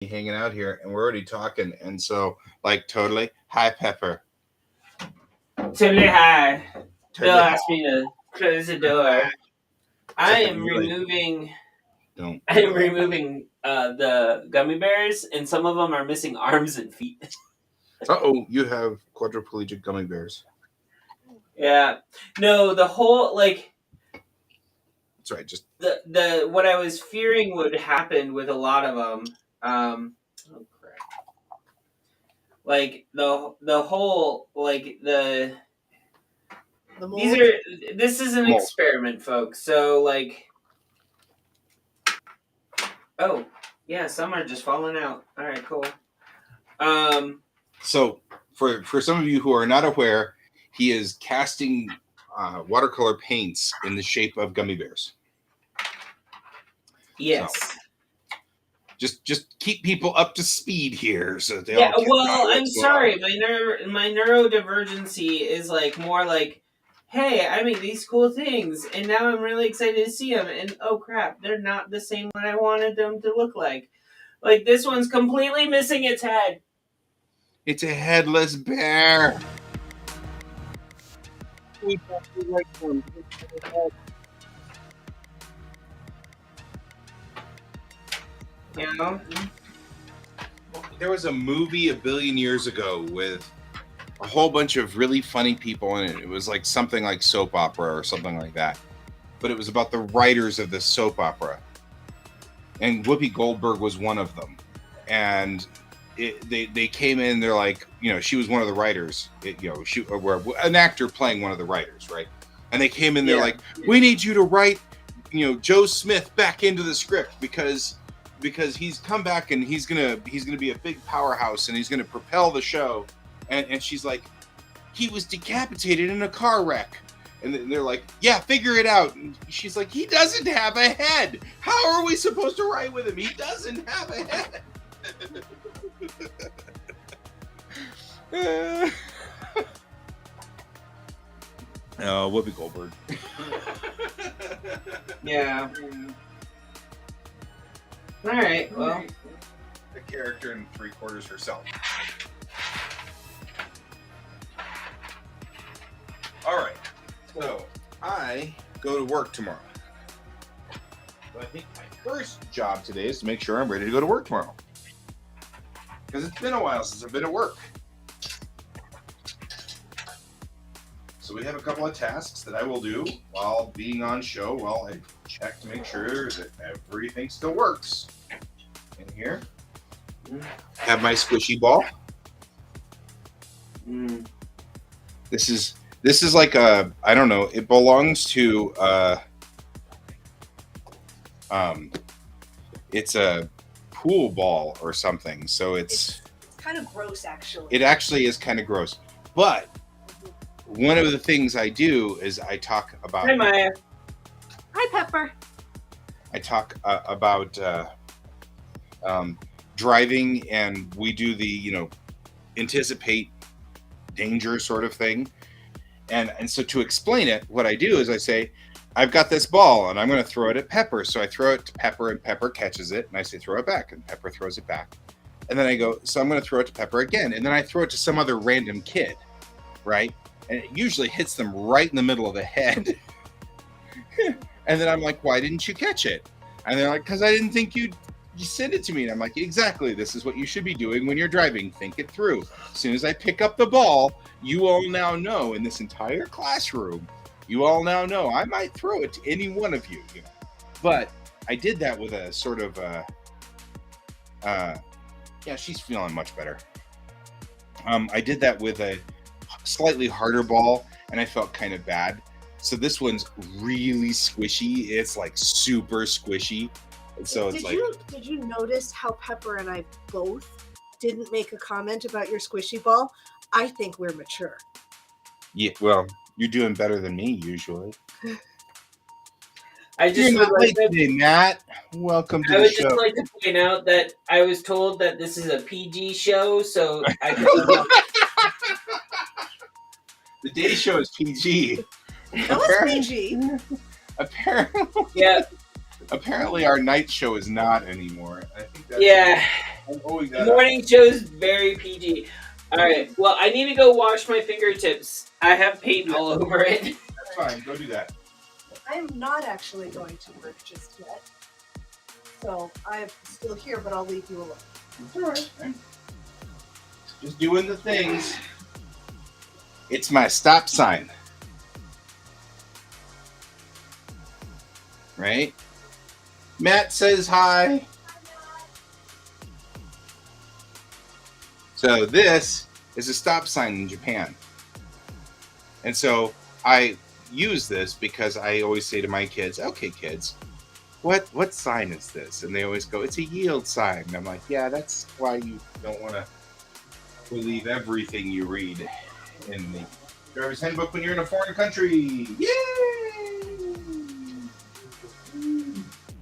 hanging out here, and we're already talking, and so like totally. Hi, Pepper. Totally hi. Bill Totally. asked me to close the door. I Except am you really removing. don't. I am removing the gummy bears, and some of them are missing arms and feet. Oh, you have quadriplegic gummy bears. Yeah. No, the whole That's right. Just the what I was fearing would happen with a lot of them. Oh crap! Like the whole The these mold. are this is an Mold. experiment, folks. So oh yeah, some are just falling out. All right, cool. so for some of you who are not aware, he is casting watercolor paints in the shape of gummy bears. Yes. So, just keep people up to speed here, so they Yeah. all. Well, I'm sorry. My neurodivergency is more like, hey, I make these cool things, and now I'm really excited to see them. And oh crap, they're not the same what I wanted them to look like. Like this one's completely missing its head. It's a headless bear. You know. There was a movie a billion years ago with a whole bunch of really funny people in it. It was like something like soap opera or something like that. But it was about the writers of this soap opera. And Whoopi Goldberg was one of them. And they came in, they're like, she was one of the writers. An actor playing one of the writers, right? And they came in, they're like, we need you to write, Joe Smith back into the script because he's come back and he's gonna be a big powerhouse and he's gonna propel the show. And she's like, he was decapitated in a car wreck. And they're like, yeah, figure it out. And she's like, he doesn't have a head. How are we supposed to write with him? He doesn't have a head. Whoopi Goldberg. Yeah. All right. Well, A character in 3/4 herself. All right. So I go to work tomorrow. So I think my first job today is to make sure I'm ready to go to work tomorrow. Because it's been a while since I've been at work. So we have a couple of tasks that I will do while being on show while I check to make sure that everything still works. In here, have my squishy ball. This is like a, I don't know, it belongs to it's a pool ball or something. So it's kind of gross, actually. It actually is kind of gross. But one of the things I do is I talk about. Hi, Maya. Hi, Pepper. I talk about driving, and we do the anticipate danger sort of thing. And so to explain it, what I do is I say, I've got this ball and I'm going to throw it at Pepper. So I throw it to Pepper and Pepper catches it and I say, throw it back, and Pepper throws it back. And then I go, so I'm going to throw it to Pepper again. And then I throw it to some other random kid, right? And it usually hits them right in the middle of the head. And then I'm like, why didn't you catch it? And they're like, because I didn't think you send it to me. And I'm like, exactly. This is what you should be doing when you're driving. Think it through. As soon as I pick up the ball, you all now know in this entire classroom, you all now know I might throw it to any one of you. But I did that with a sort of, yeah, she's feeling much better. I did that with a slightly harder ball, and I felt kind of bad. So this one's really squishy. It's like super squishy. And so it's did you notice how Pepper and I both didn't make a comment about your squishy ball? I think we're mature. Yeah, well, you're doing better than me usually. I just You're not late today, Matt. Welcome to the show. just like to point out that I was told that this is a PG show, so I The day show is PG. That was PG. Apparently, yeah. Apparently, our night show is not anymore. I think that's I'm always The morning show is very PG. All right. Well, I need to go wash my fingertips. I have paint all over it. That's fine. Go do that. I am not actually going to work just yet. So I'm still here, but I'll leave you alone. It's all right. Man. Just doing the things. It's my stop sign. Right? Matt says hi. So this is a stop sign in Japan. And so I use this because I always say to my kids, okay, kids, what sign is this? And they always go, it's a yield sign. And I'm like, yeah, that's why you don't want to believe everything you read in the driver's handbook when you're in a foreign country. Yay!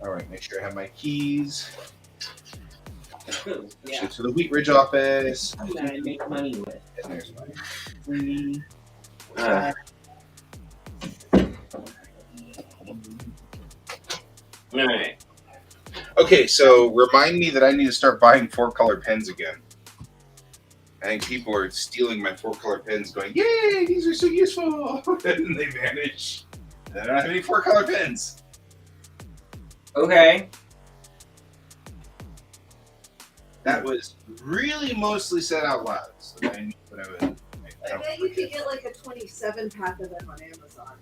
All right, make sure I have my keys. Yeah. To the Wheat Ridge office. That I make money with. And there's my All right. Okay, so remind me that I need to start buying 4-color pens again. I think people are stealing my 4-color pens going, yay, these are so useful. And then they vanish. And I don't have any 4-color pens. Okay. That was really mostly said out loud. So I knew what I would. I bet you could get like a 27 pack of them on Amazon.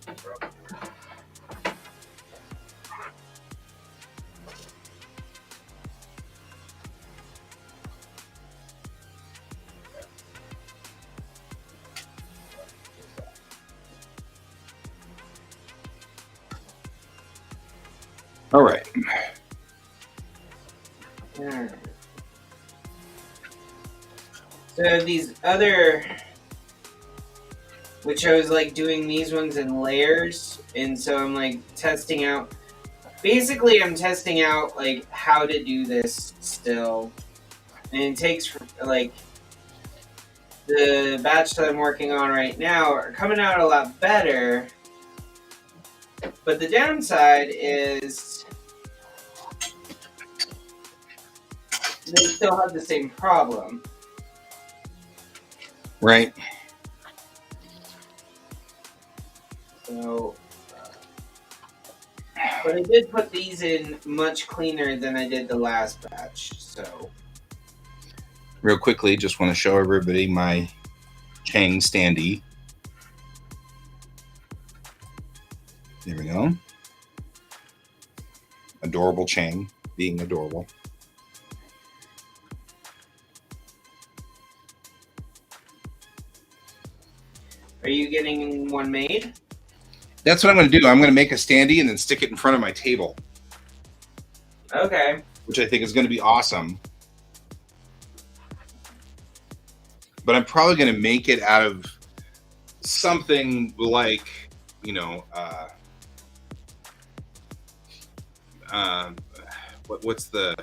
All right. So these other, which I was like doing these ones in layers, and so I'm like testing out. Basically, I'm testing out like how to do this still, and it takes like the batch that I'm working on right now are coming out a lot better. But the downside is they still have the same problem. Right. So, but I did put these in much cleaner than I did the last batch. So, Real quickly, just want to show everybody my Chang standee. There we go. Adorable Chang, being adorable. are you getting one made? That's what I'm going to do. I'm going to make a standee and then stick it in front of my table, Okay. which I think is going to be awesome. But I'm probably going to make it out of something like, you know, what's the?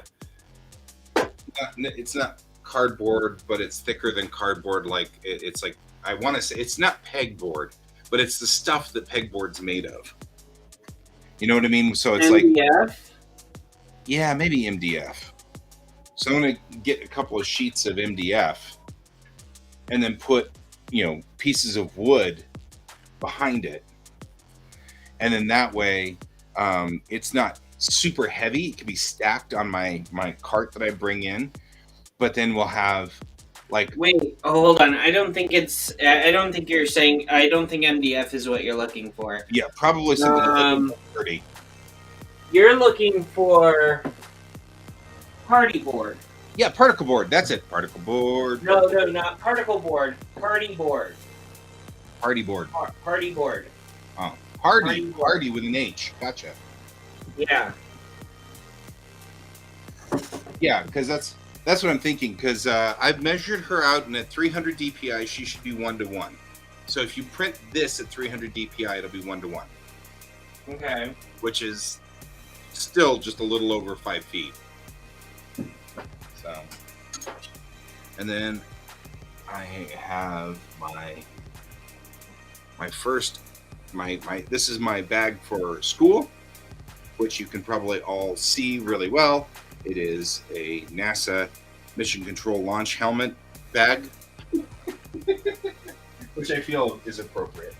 It's not cardboard, but it's thicker than cardboard. Like it's like, I want to say it's not pegboard, but it's the stuff that pegboard's made of. You know what I mean? So it's like, MDF? yeah, maybe MDF. So I'm going to get a couple of sheets of MDF and then put, you know, pieces of wood behind it. And then that way, it's not super heavy. It can be stacked on my cart that I bring in. But then we'll have like... Wait, hold on. I don't think you're saying... I don't think MDF is what you're looking for. Yeah, probably something a little more dirty. You're looking for party board. Yeah, particle board. That's it. Particle board. No, not particle board. Party board. Party board. Party board. Oh, Party hardy. board. Hardy with an H. Gotcha. Yeah. Yeah, because that's what I'm thinking. Because I've measured her out, and at 300 DPI, she should be 1:1. So if you print this at 300 DPI, it'll be 1:1. Okay. Which is still just a little over 5 feet. So, and then I have my first this is my bag for school, which you can probably all see really well. It is a NASA mission control launch helmet bag, which I feel is appropriate.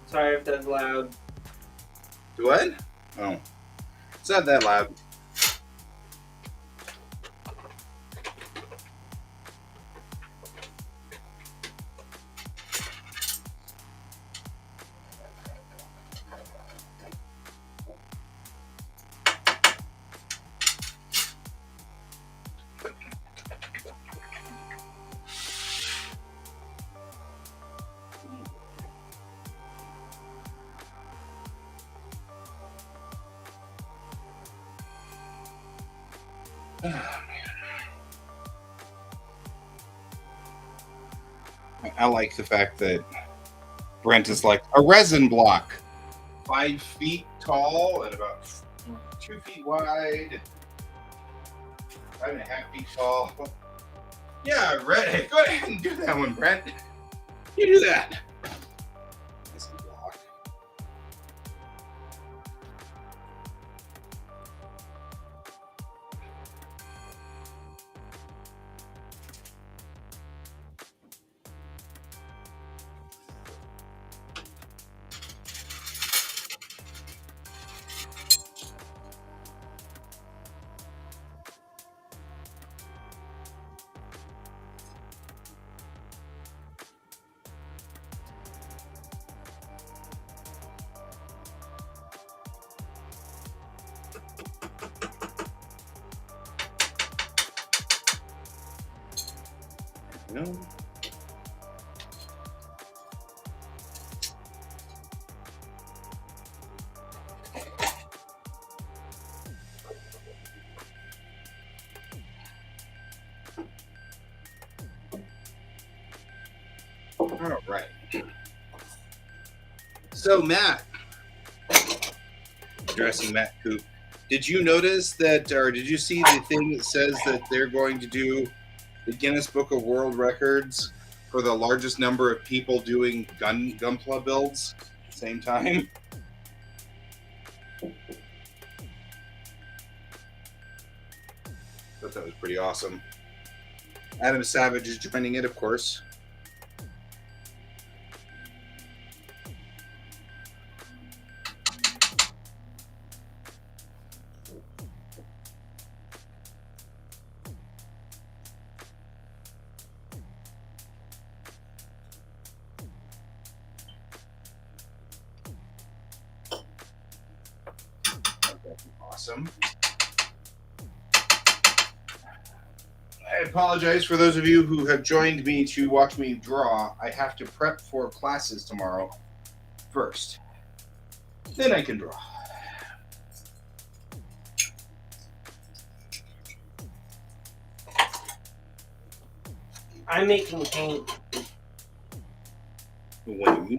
Sorry if that's loud. What? Oh, it's not that loud. I like the fact that Brent is like a resin block, 5 feet tall and about 2 feet wide, 5.5 feet tall. Yeah, Brent, go ahead and do that one, Brent. You do that. Resin block. No. All right. So, Matt, addressing Matt Coop, did you notice that, or did you see the thing that says that they're going to do the Guinness Book of World Records for the largest number of people doing Gunpla builds at the same time? Thought that was pretty awesome. Adam Savage is joining it, of course. Awesome. I apologize for those of you who have joined me to watch me draw. I have to prep for classes tomorrow first. Then I can draw. I'm making paint. When you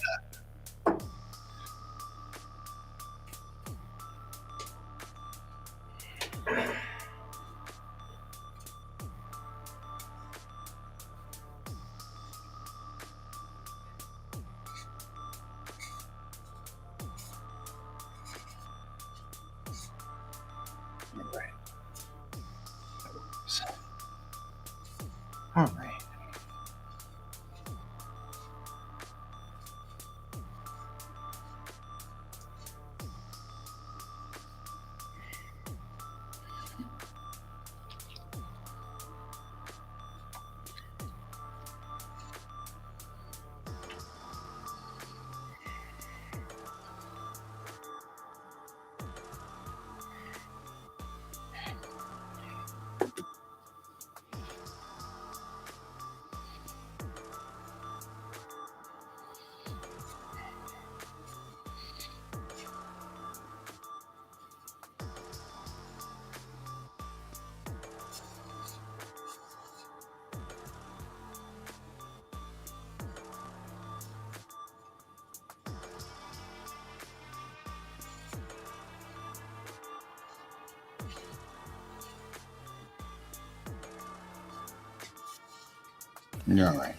You're all right.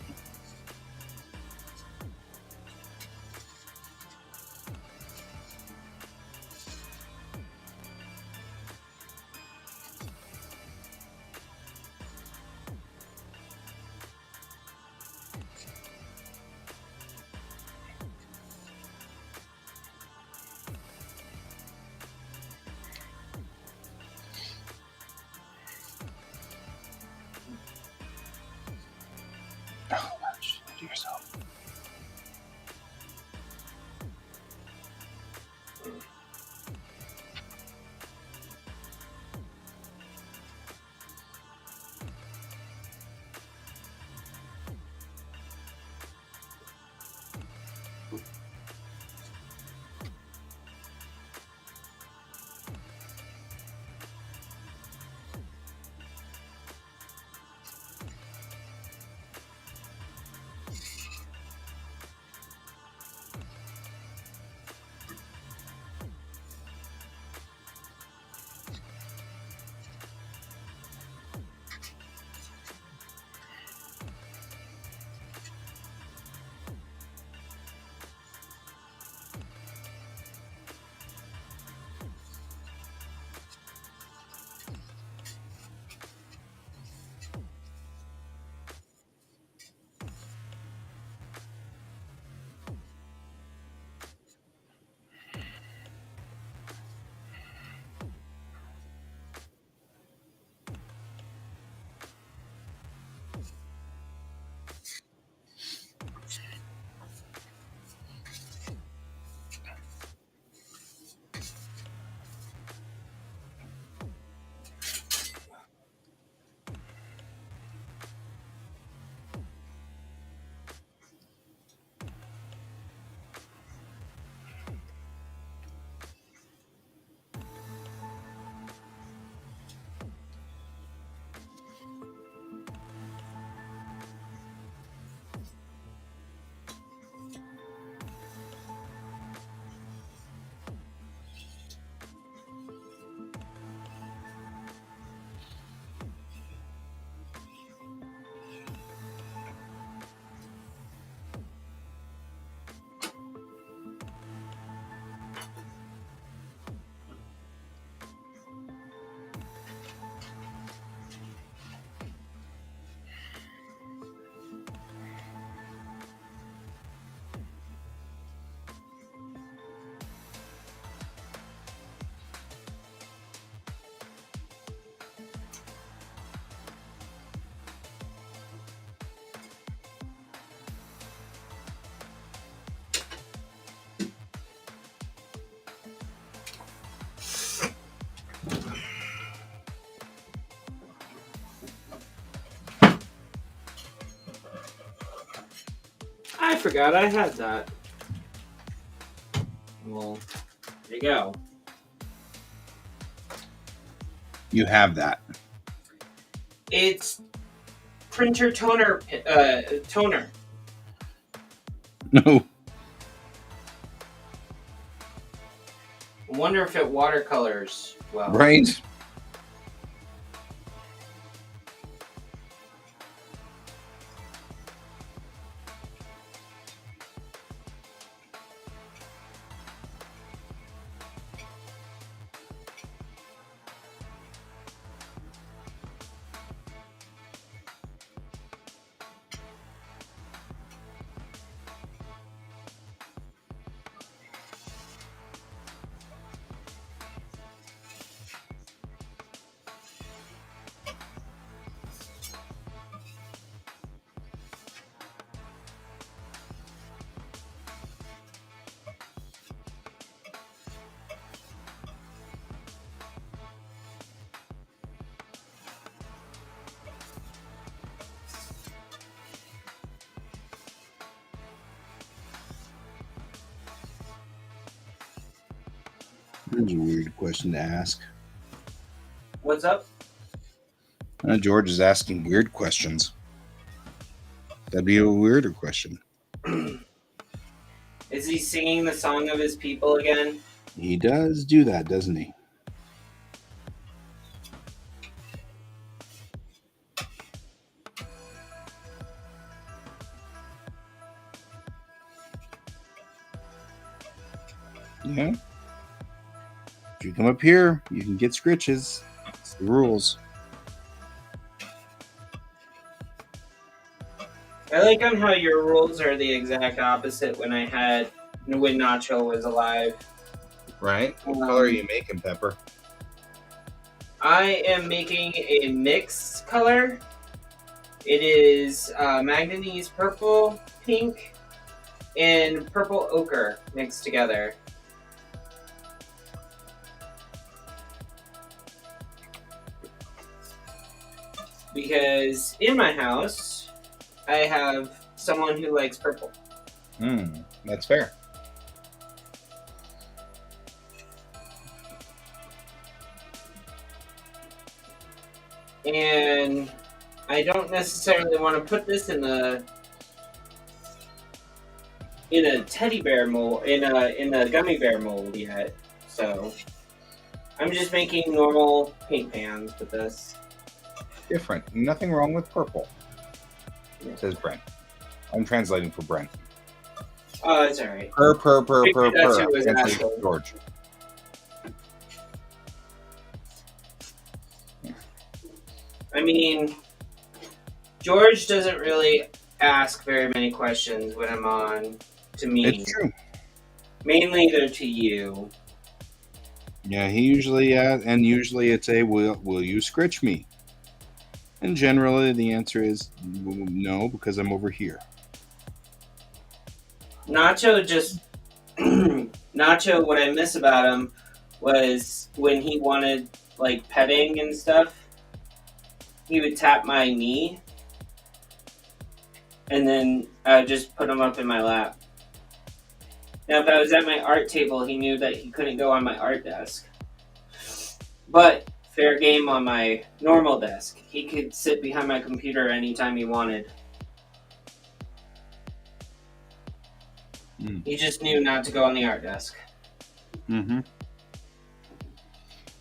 Oh, gosh. Do yourself. I forgot I had that. Well, there you go. You have that. It's printer toner. Toner. No. I wonder if it watercolors well. Right? That's a weird question to ask. What's up? George is asking weird questions. That'd be a weirder question. Is he singing the song of his people again? He does do that, doesn't he? Yeah. If you come up here, you can get scritches. It's the rules. I like on how your rules are the exact opposite when Nacho was alive. Right? What color are you making, Pepper? I am making a mixed color. It is manganese purple, pink, and purple ochre mixed together. Because in my house, I have someone who likes purple. That's fair. And I don't necessarily want to put this in a teddy bear mold, in a gummy bear mold yet. So I'm just making normal paint pans with this. Different. Nothing wrong with purple, says Brent. I'm translating for Brent. Oh, it's alright. Per. That's who was Translating asking. for George. I mean, George doesn't really ask very many questions when I'm on to me. It's true. Mainly they're to you. Yeah, he usually and usually it's a will you scritch me? And generally the answer is no, because I'm over here. Nacho just Nacho, what I miss about him was when he wanted like petting and stuff, he would tap my knee and then I would just put him up in my lap. Now if I was at my art table, he knew that he couldn't go on my art desk. But fair game on my normal desk. He could sit behind my computer anytime he wanted. He just knew not to go on the art desk. Mm-hmm.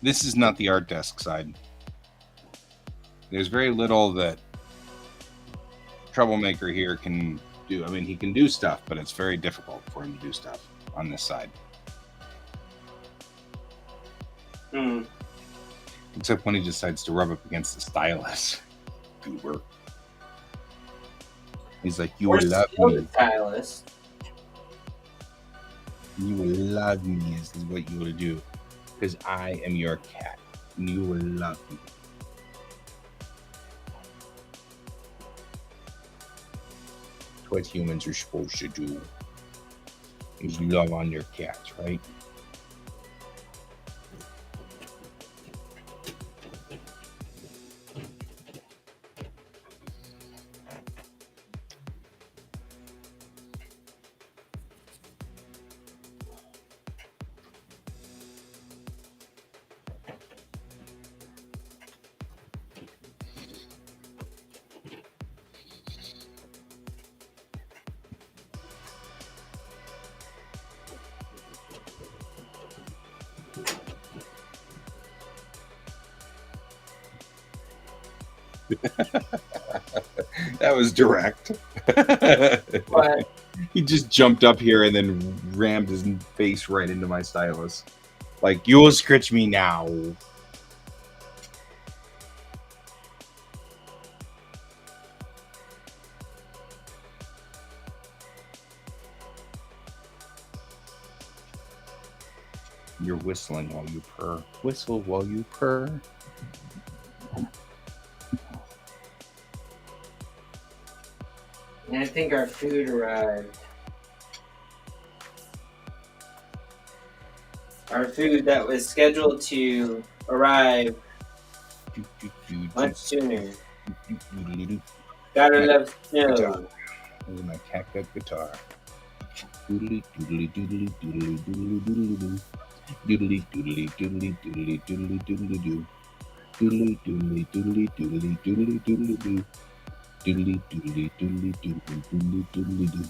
This is not the art desk side. There's very little that Troublemaker here can do. I mean, he can do stuff, but it's very difficult for him to do stuff on this side. Except when he decides to rub up against the stylus. Goober. He's like, you will love me. Stylus. You will love me, is what you will do. Because I am your cat. And you will love me. What humans are supposed to do is love on their cats, right? That was direct. What? He just jumped up here and then rammed his face right into my stylus. Like, you will scritch me now. You're whistling while you purr. Whistle while you purr. And I think our food arrived. Our food that was scheduled to arrive much sooner. Gotta love snow. This is my QuaCk guitar. Doodly doodly doodly doodly doodly doodly doo. Doodly doodly doodly doodly doodly doodly doo. Doodly doodly doodly doodly doodly doodly doo. Doodly doodly doodly doodly doodly doodly doo.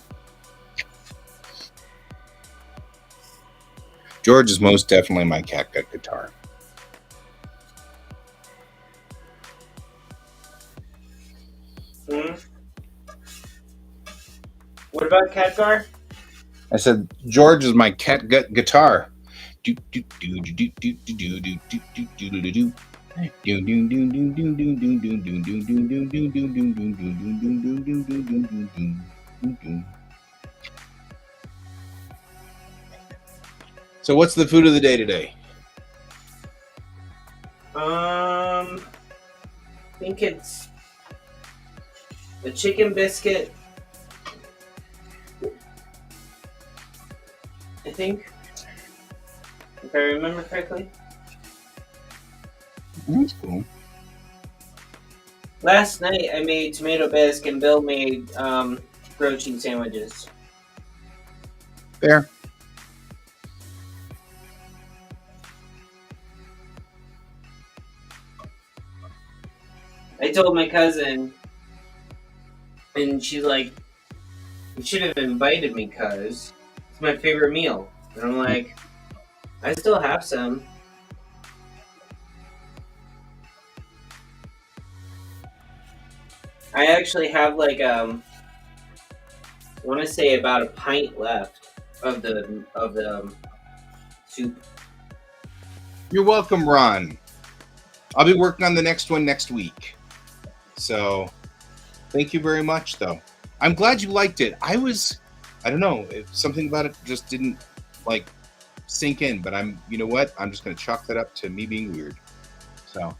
George is most definitely my QuaCk guitar. What about Khadgar? I said George is my catgut guitar. So what's the food of the day today? I think it's a chicken biscuit. I think, if I remember correctly. That's cool. Last night I made tomato bisque and Bill made grilled cheese sandwiches. Fair. I told my cousin, and she's like, "You should have invited me, cuz it's my favorite meal." And I'm like, "I still have some." I actually have like I want to say about a pint left of the soup. You're welcome, Ron. I'll be working on the next one next week. So, thank you very much, though. I'm glad you liked it. I don't know, something about it just didn't like sink in. But you know what? I'm just gonna chalk that up to me being weird. So,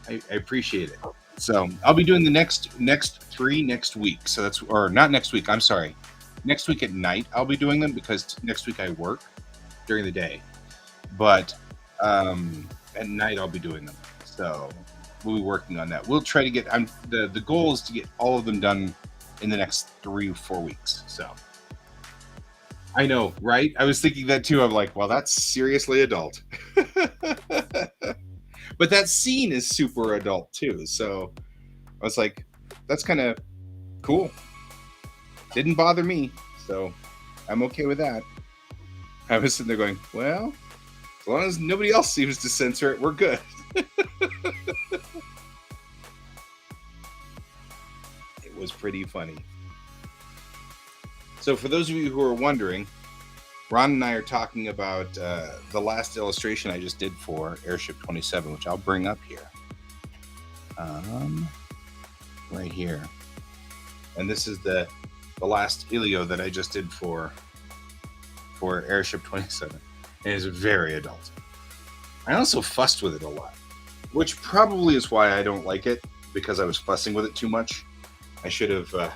I appreciate it. So I'll be doing the next 3 next week. So or not next week. I'm sorry. Next week at night I'll be doing them because next week I work during the day. But at night I'll be doing them. So we'll be working on that. We'll try to get. The goal is to get all of them done in the next 3 or 4 weeks. So I know, right? I was thinking that too. I'm like, well, that's seriously adult. But that scene is super adult too. So I was like, that's kind of cool. Didn't bother me. So I'm okay with that. I was sitting there going, well, as long as nobody else seems to censor it, we're good. It was pretty funny. So for those of you who are wondering, Ron and I are talking about the last illustration I just did for Airship 27, which I'll bring up here. Right here. And this is the last Ilio that I just did for Airship 27. And it's very adult. I also fussed with it a lot, which probably is why I don't like it, because I was fussing with it too much. I should have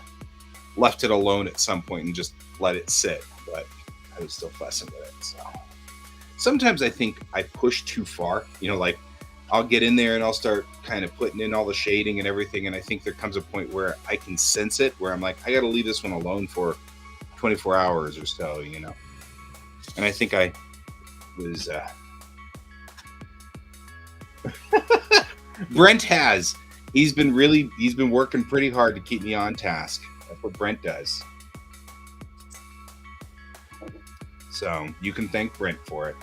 left it alone at some point and just let it sit, but I was still fussing with it. So sometimes I think I push too far, like I'll get in there and I'll start kind of putting in all the shading and everything, and I think there comes a point where I can sense it, where I'm like, I got to leave this one alone for 24 hours or so, And I think I was Brent has. He's been working pretty hard to keep me on task. That's what Brent does. So you can thank Brent for it.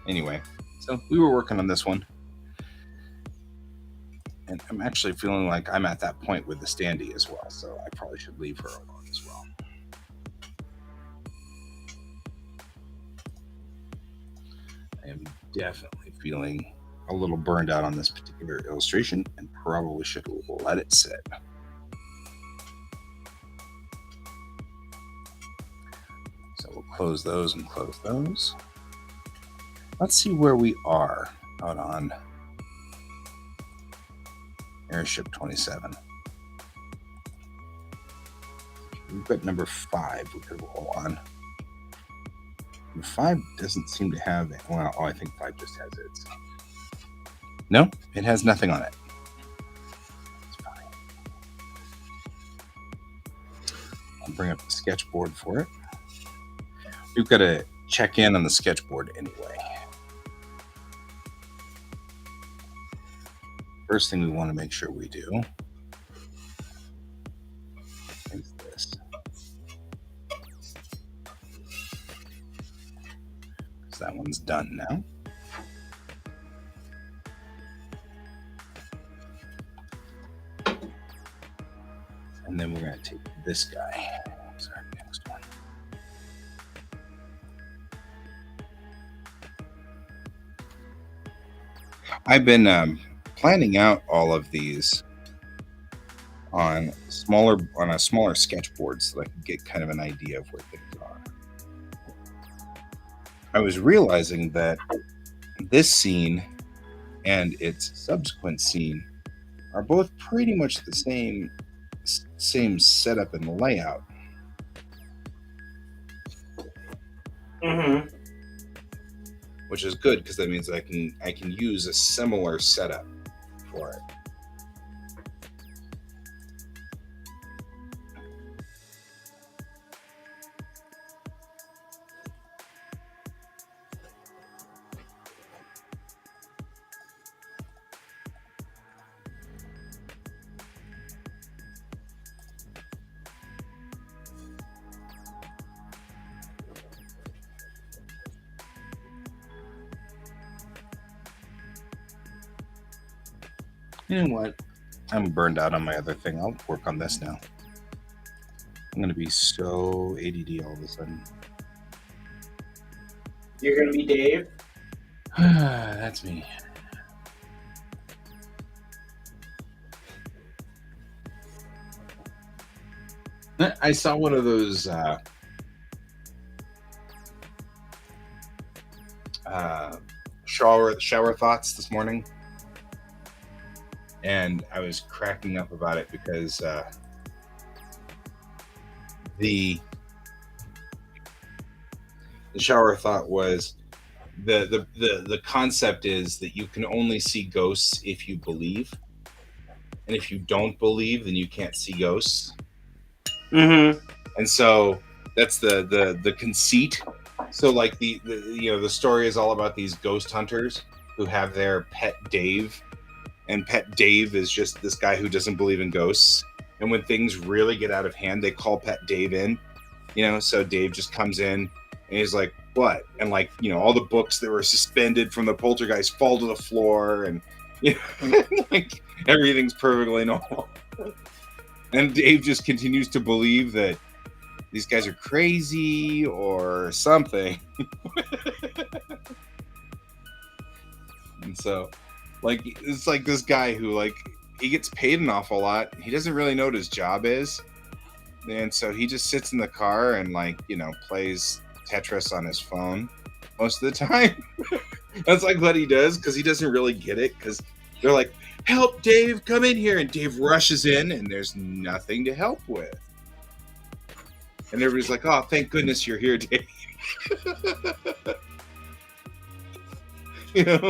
Anyway, so we were working on this one. And I'm actually feeling like I'm at that point with the standee as well. So I probably should leave her alone as well. I am definitely feeling a little burned out on this particular illustration and probably should let it sit. So we'll close those and close those. Let's see where we are out on Airship 27. We've got number 5 we could roll on. Number 5 doesn't seem to have it. Well, I think 5 just has its. No, it has nothing on it. It's fine. I'll bring up the sketchboard for it. We've got to check in on the sketchboard anyway. First thing we want to make sure we do is this. Because that one's done now. And then we're going to take this guy. Sorry, next one. I've been planning out all of these on a smaller sketchboard so that I can get kind of an idea of where things are. I was realizing that this scene and its subsequent scene are both pretty much the same setup and layout. Mm-hmm. Which is good because that means I can use a similar setup for it. You know what? I'm burned out on my other thing. I'll work on this now. I'm gonna be so ADD all of a sudden. You're gonna be Dave? That's me. I saw one of those shower thoughts this morning, and I was cracking up about it because the shower thought was the concept is that you can only see ghosts if you believe, and if you don't believe, then you can't see ghosts. Mm-hmm. And so that's the conceit. So like the story is all about these ghost hunters who have their pet Dave, and pet Dave is just this guy who doesn't believe in ghosts. And when things really get out of hand, they call pet Dave in. So Dave just comes in and he's like, "What?" And all the books that were suspended from the poltergeist fall to the floor, and like everything's perfectly normal. And Dave just continues to believe that these guys are crazy or something. And so, it's like this guy who, he gets paid an awful lot. He doesn't really know what his job is. And so he just sits in the car and, plays Tetris on his phone most of the time. That's what he does, because he doesn't really get it, because they're like, "Help, Dave, come in here." And Dave rushes in, and there's nothing to help with. And everybody's like, "Oh, thank goodness you're here, Dave." It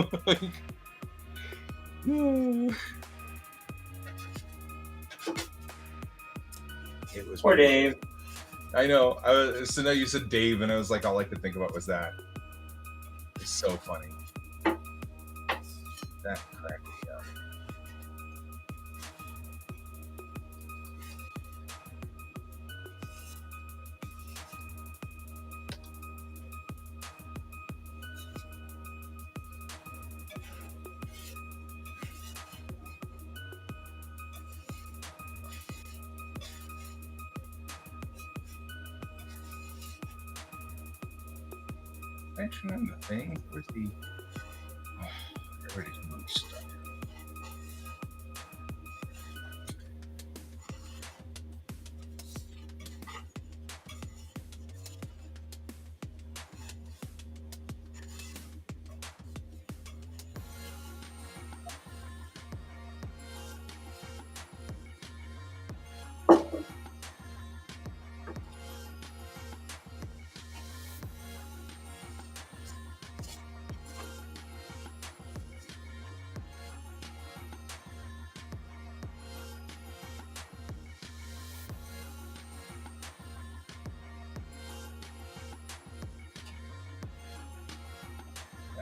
was Poor Dave. I know. So now you said Dave, and I was like, all I could think about was that. It's so funny. That cracked me up. Actually, on the thing, where's the... Oh, everybody's moving stuff.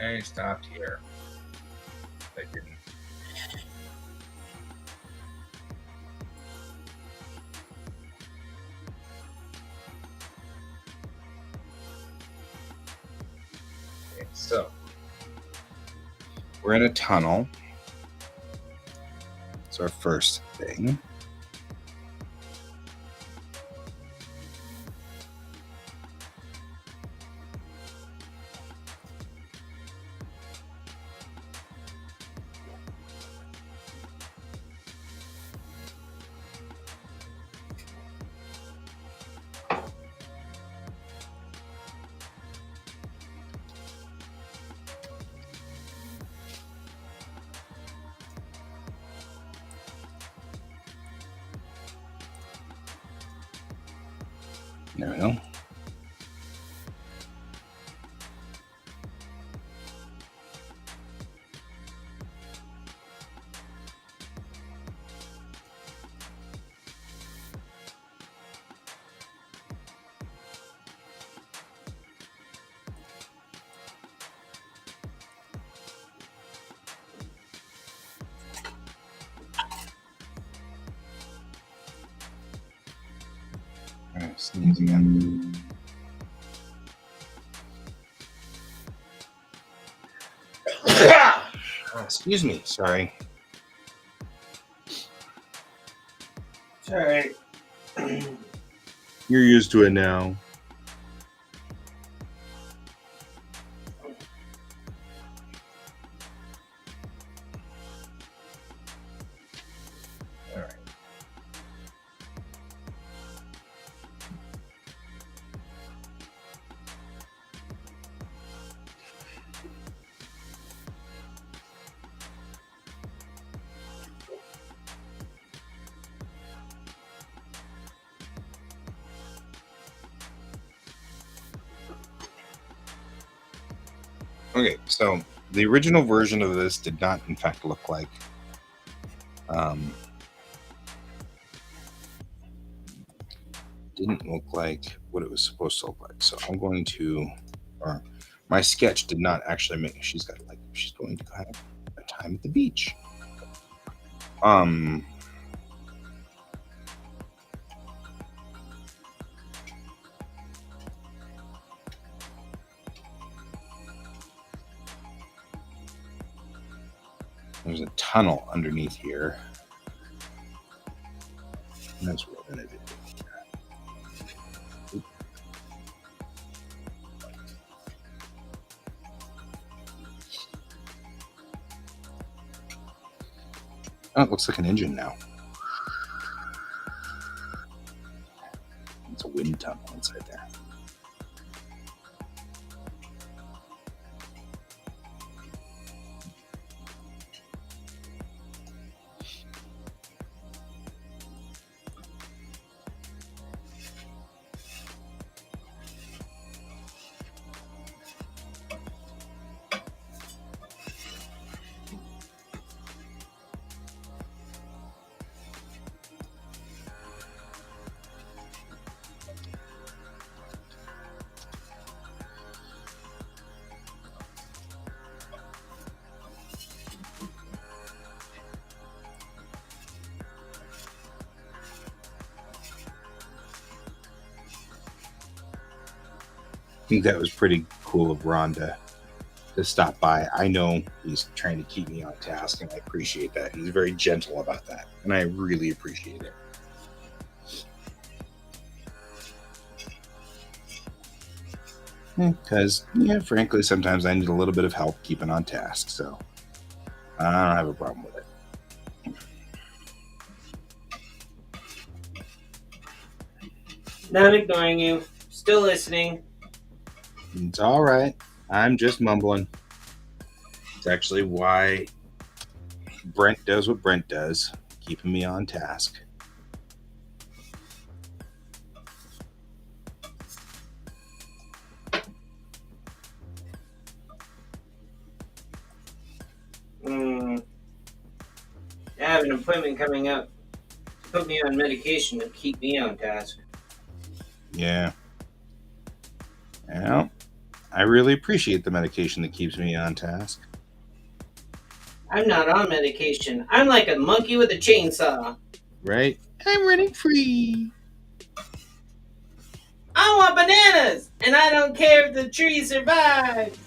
I stopped here. I didn't. Okay, so we're in a tunnel. It's our first thing. There we go. All right, sneeze again. Excuse me. Sorry. It's all right. You're used to it now. All right. Okay, so the original version of this did not, in fact, look like didn't look like what it was supposed to look like. So I'm going to, or my sketch did not actually make. She's got like she's going to have a time at the beach. There's a tunnel underneath here. And that's what we're gonna do. Oh, it looks like an engine now. It's a wind tunnel inside there. I think that was pretty cool of Ron to stop by. I know he's trying to keep me on task, and I appreciate that. He's very gentle about that, and I really appreciate it. Because, yeah, frankly, sometimes I need a little bit of help keeping on task, so I don't have a problem with it. Not ignoring you. Still listening. It's all right. I'm just mumbling. It's actually why Brent does what Brent does, keeping me on task. I have an appointment coming up to put me on medication to keep me on task. Yeah. Well, I really appreciate the medication that keeps me on task. I'm not on medication. I'm like a monkey with a chainsaw. Right? I'm running free. I want bananas, and I don't care if the tree survives.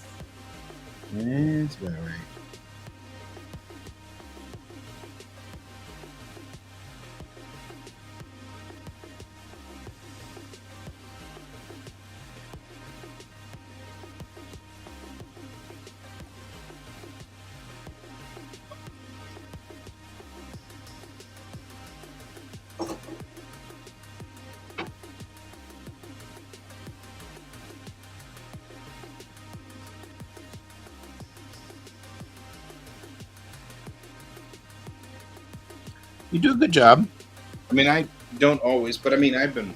That's about right. You do a good job. I mean, I don't always, but I mean, I've been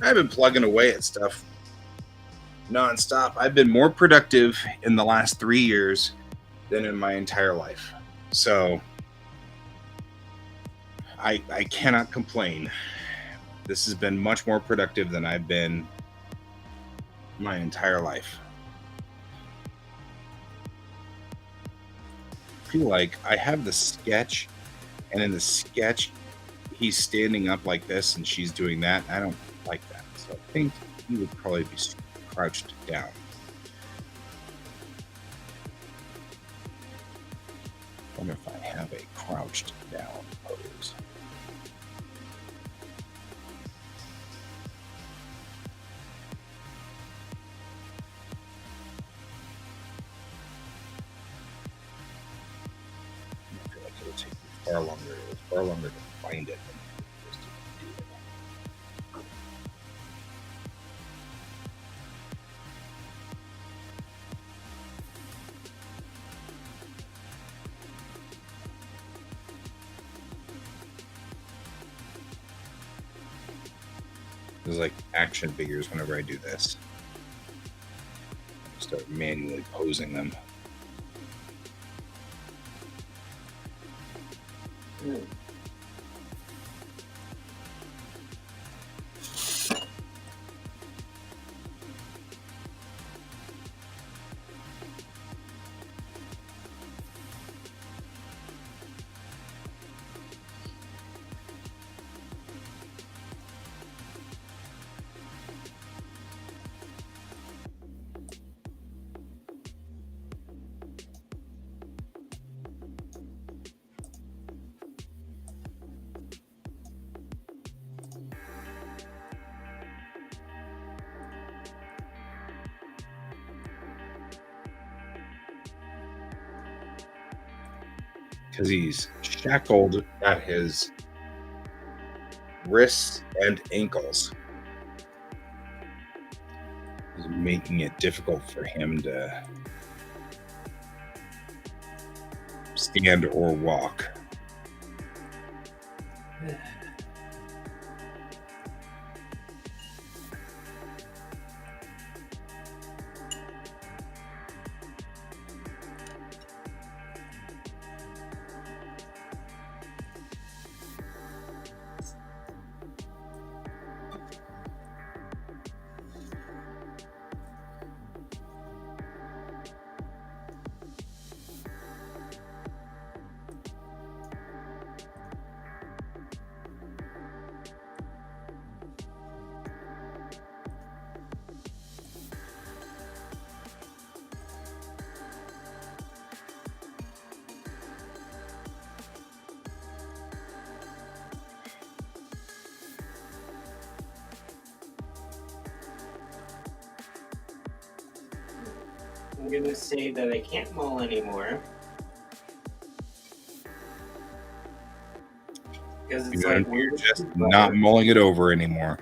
I've been plugging away at stuff nonstop. I've been more productive in the last 3 years than in my entire life. So I cannot complain. This has been much more productive than I've been my entire life. I feel like I have the sketch, and in the sketch, he's standing up like this and she's doing that. I don't like that. So I think he would probably be crouched down. I wonder if I have a crouched down pose. I feel like it'll take me far longer. It's far longer to find it than it is to do it. There's like action figures whenever I do this. I start manually posing them. Because he's shackled at his wrists and ankles. It's making it difficult for him to stand or walk. I'm gonna say that I can't mull anymore. Because it's like You're just not mulling it over anymore.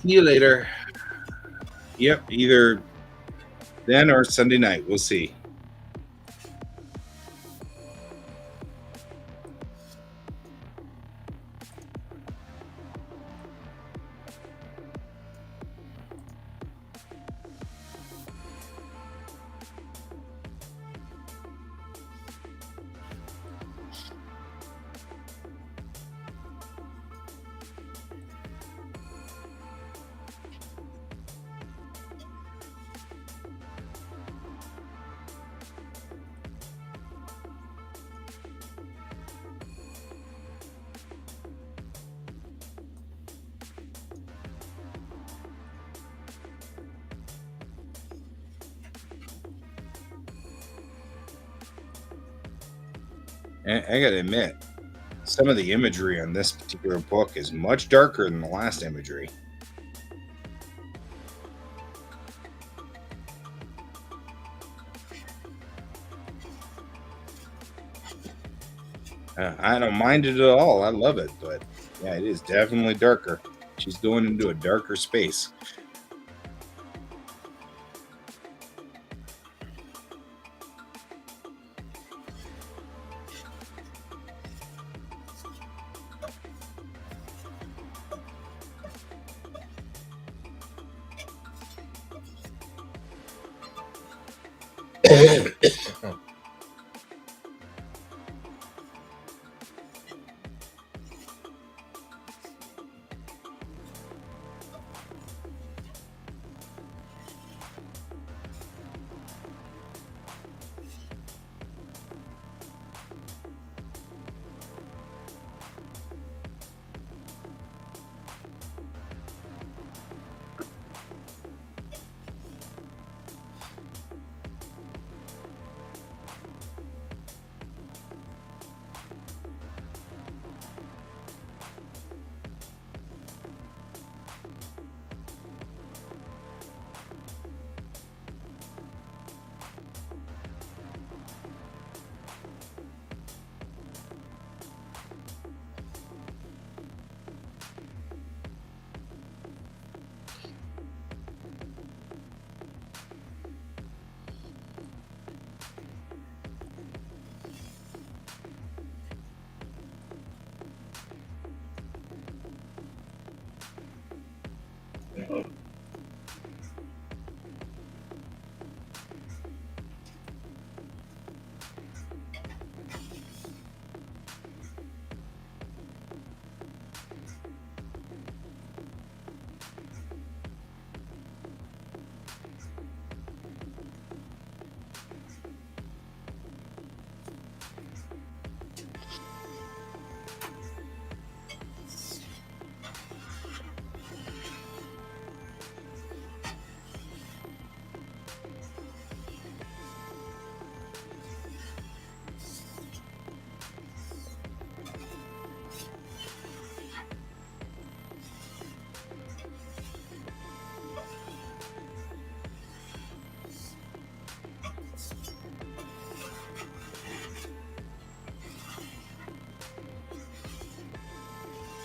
See you later. Yep, either then or Sunday night. We'll see. And I gotta admit, some of the imagery on this particular book is much darker than the last imagery. I don't mind it at all. I love it, but yeah, it is definitely darker. She's going into a darker space.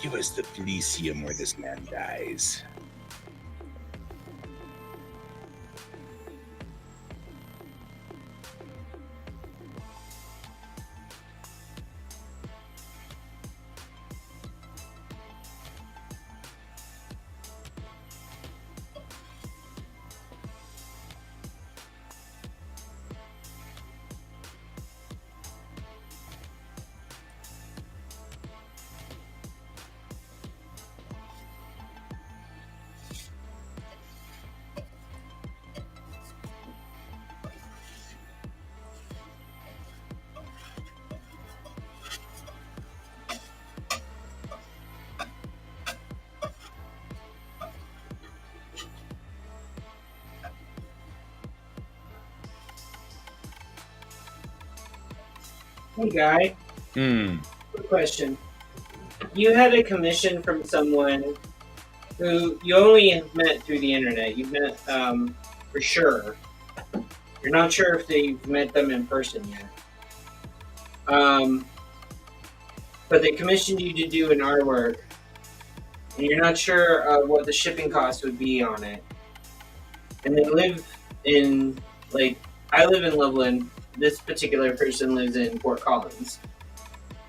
Give us the Felicium where this man dies. Hey, Guy. Hmm. Quick question. You had a commission from someone who you only have met through the internet. You've met for sure. You're not sure if they've met them in person yet. But they commissioned you to do an artwork, and you're not sure what the shipping cost would be on it. And they live in, like, I live in Loveland. This particular person lives in Fort Collins.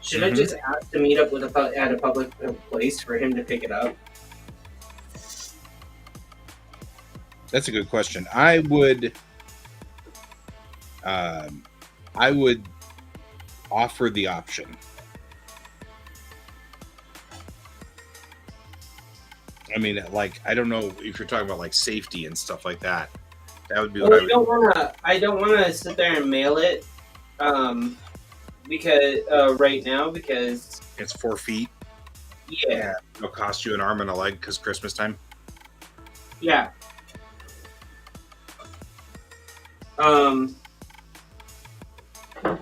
Should I just ask to meet up with at a public place for him to pick it up? That's a good question. I would offer the option. I mean, like, I don't know if you're talking about like safety and stuff like that. That would be what I don't wanna sit there and mail it, because right now because it's 4 feet. yeah, It'll cost you an arm and a leg because Christmas time. yeah.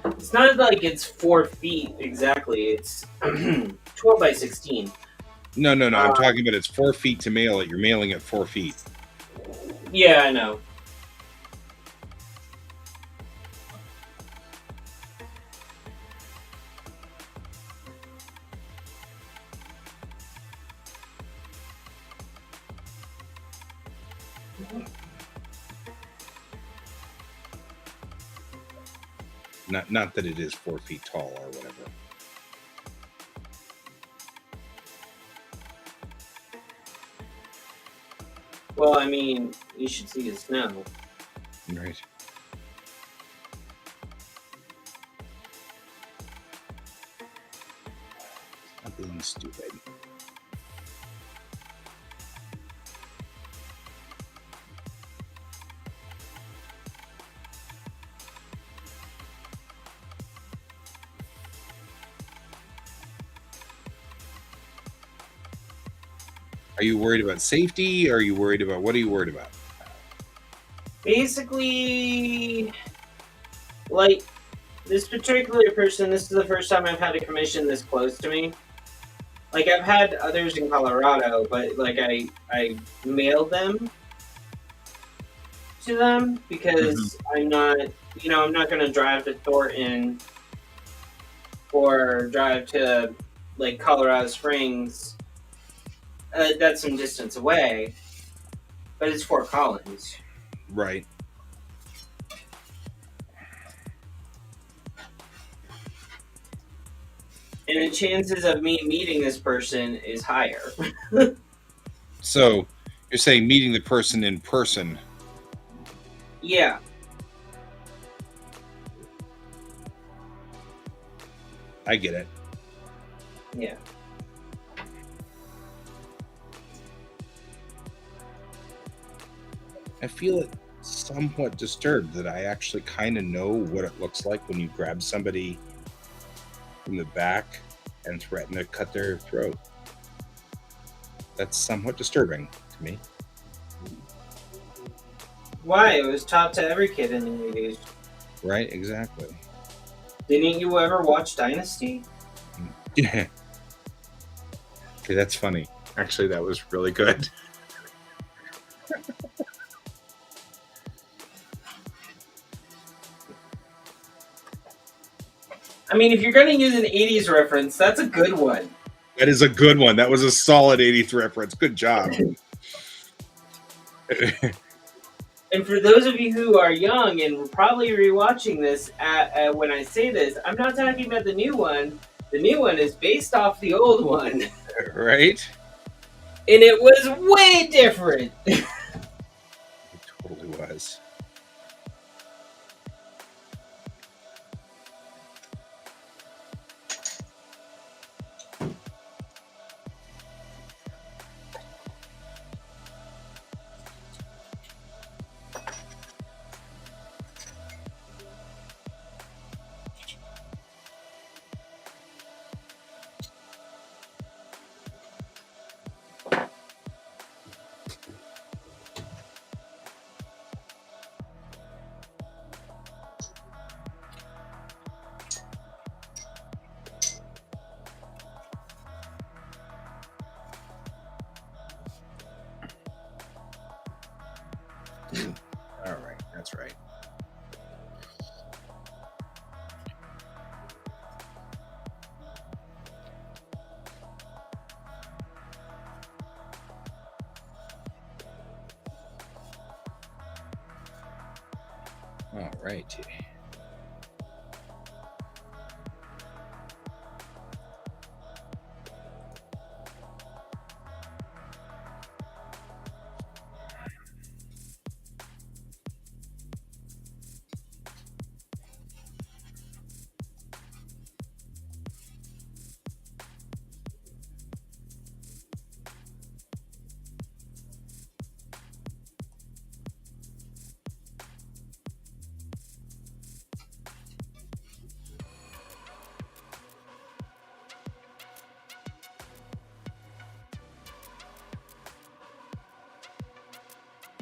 It's not like it's 4 feet exactly. It's 12 by 16. No. I'm talking about it's 4 feet to mail it. You're mailing it 4 feet. Yeah, I know. Not that it is 4 feet tall or whatever. Well, I mean, you should see the snow. Right. Not being stupid. Are you worried about safety? Or are you worried about what are you worried about? Basically, like, this particular person, this is the first time I've had a commission this close to me. Like, I've had others in Colorado, but, like, I mailed them to them because I'm not, I'm not going to drive to Thornton or drive to, like, Colorado Springs. That's some distance away, but it's Fort Collins. Right. And the chances of me meeting this person is higher. So you're saying meeting the person in person. Yeah. I get it. Yeah. I feel it somewhat disturbed that I actually kind of know what it looks like when you grab somebody from the back and threaten to cut their throat. That's somewhat disturbing to me. Why? It was taught to every kid in the 80s. Right? Exactly. Didn't you ever watch Dynasty? Yeah. Okay, that's funny. Actually, that was really good. I mean, if you're going to use an 80s reference, that's a good one. That is a good one. That was a solid 80th reference. Good job. And for those of you who are young and were probably rewatching this when I say this, I'm not talking about the new one. The new one is based off the old one. Right? And it was way different. It totally was. All right, that's right. All right.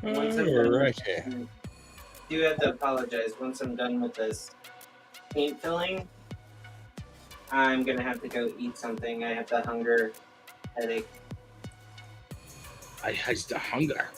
Once I'm All done, right. I do have to apologize once I'm done with this. paint filling, I'm gonna have to go eat something. I have the hunger headache. I has the hunger.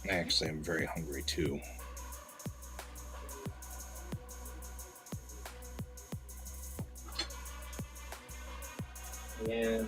Actually, I'm very hungry too. Yeah.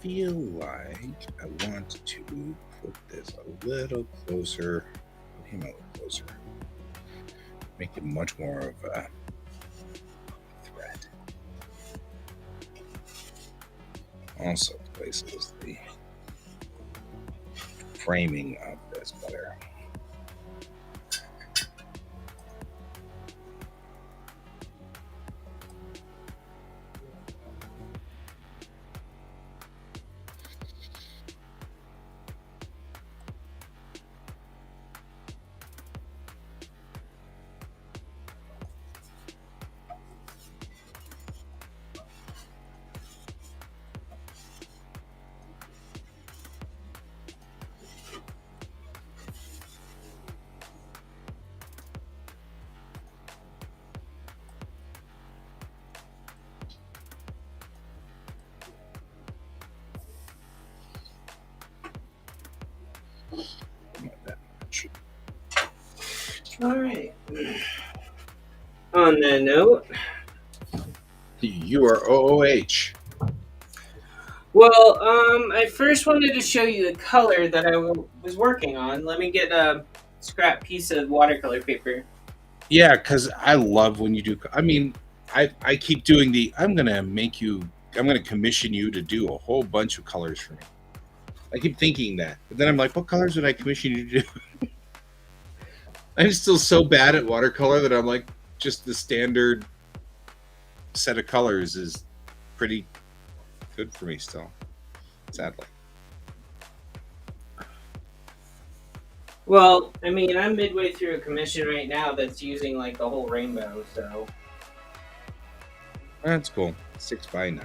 Feel like I want to put this a little closer. Put him a little closer. Make it much more of a thread. Also places the framing of this better. Not that much. All right. On that note, You are OOH. well, I first wanted to show you the color that I was working on. Let me get a scrap piece of watercolor paper. Yeah, because I love when you do. I mean, I keep doing the. I'm gonna commission you to do a whole bunch of colors for me. I keep thinking that, but then I'm like, what colors would I commission you to do? I'm still so bad at watercolor that I'm like, just the standard set of colors is pretty good for me still. Sadly. Well, I mean, I'm midway through a commission right now that's using like the whole rainbow, so. That's cool. 6x9.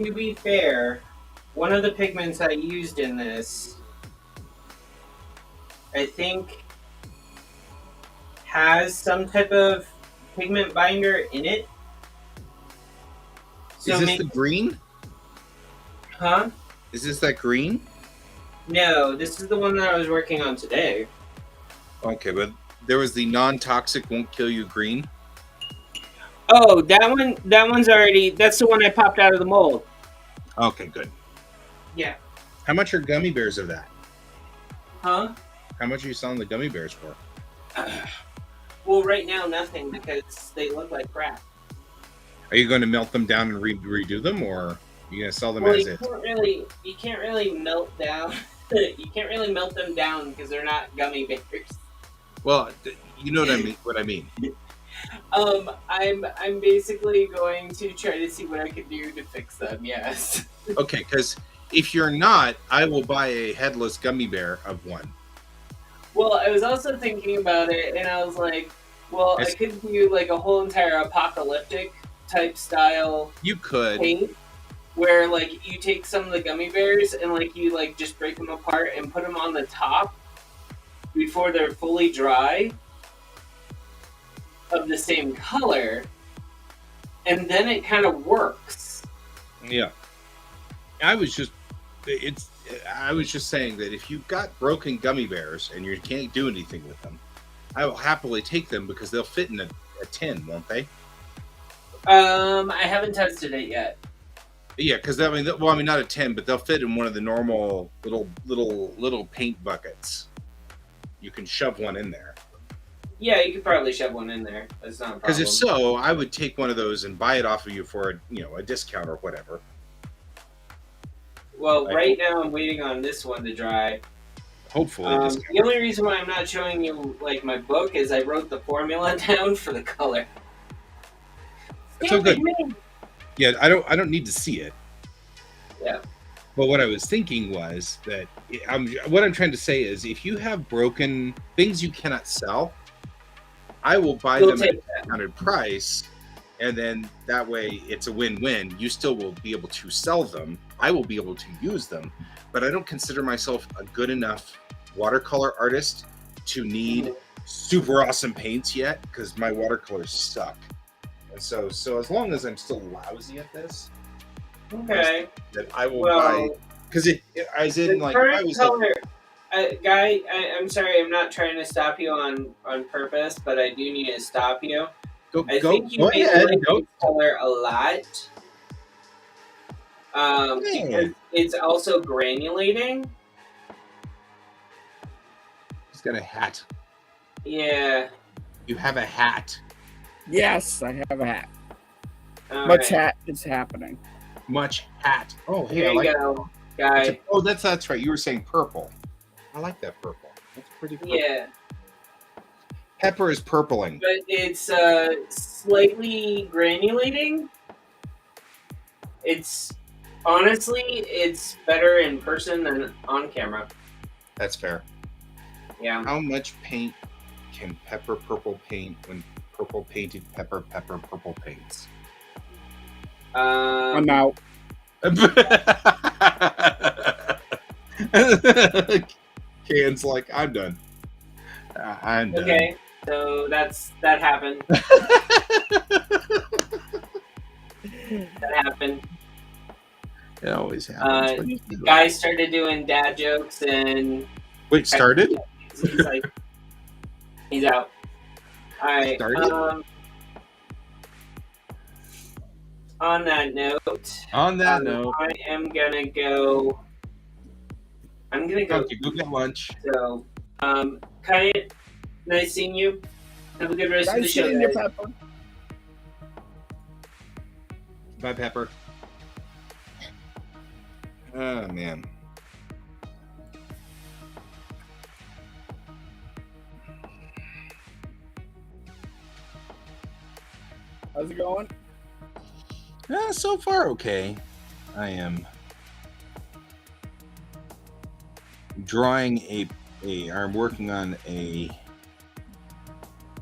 to be fair, one of the pigments I used in this, I think, has some type of pigment binder in it. So Is this the green? Huh? Is this that green? No, this is the one that I was working on today. Okay, but there was the non-toxic won't kill you green. Oh, that one's already, that's the one I popped out of the mold. Okay, good. Yeah. How much are gummy bears of that? Huh? How much are you selling the gummy bears for? Well, right now nothing because they look like crap. Are you going to melt them down and redo them, or are you going to sell them Well, as you is? can't really melt down. You can't really melt them down because they're not gummy bears. Well, you know what I mean. I'm basically going to try to see what I can do to fix them. Yes. Okay, because if you're not, I will buy a headless gummy bear of one. Well, I was also thinking about it, and I was like, well, I could do like a whole entire apocalyptic type style You could. paint, where like you take some of the gummy bears and like you like just break them apart and put them on the top before they're fully dry of the same color, and then it kind of works. Yeah. I was just saying that if you've got broken gummy bears and you can't do anything with them, I will happily take them because they'll fit in a tin, won't they? I haven't tested it yet. Yeah, because I mean, not a tin, but they'll fit in one of the normal little paint buckets. You can shove one in there. Yeah, you could probably shove one in there. That's not a problem. Because if so, I would take one of those and buy it off of you for a discount or whatever. Well, right now I'm waiting on this one to dry. Hopefully, the only reason why I'm not showing you like my book is I wrote the formula down for the color. So good. Yeah, I don't need to see it. Yeah. But what I was thinking was that what I'm trying to say is, if you have broken things you cannot sell, I will buy them at a discounted price, and then that way it's a win-win. You still will be able to sell them. I will be able to use them, but I don't consider myself a good enough watercolor artist to need super awesome paints yet, because my watercolors suck. And so as long as I'm still lousy at this, okay, that I will buy, because as in like I was color. Guy, I'm sorry, I'm not trying to stop you on purpose, but I do need to stop you. I think you may like this color a lot. Because it's also granulating. He's got a hat. Yeah. You have a hat. Yes, I have a hat. Much hat is happening. Much hat. Oh, hey, here you go, guy. Oh, that's right. You were saying purple. I like that purple. That's pretty purple. Yeah. Pepper is purpling. But it's slightly granulating. It's honestly, it's better in person than on camera. That's fair. Yeah. How much paint can pepper purple paint when purple painted pepper purple paints? I'm out. Can's like, I'm done. I'm done. Okay, so that happened. That happened. It always happens. Guy started doing dad jokes and wait, started? He's like, he's out. All right. Started? On that note. I am gonna go. Okay, go get lunch. So, kind of nice seeing you. Have a good rest of the show, guys. Pepper. Bye, Pepper. Oh, man. How's it going? So far, okay. I am drawing I'm working on a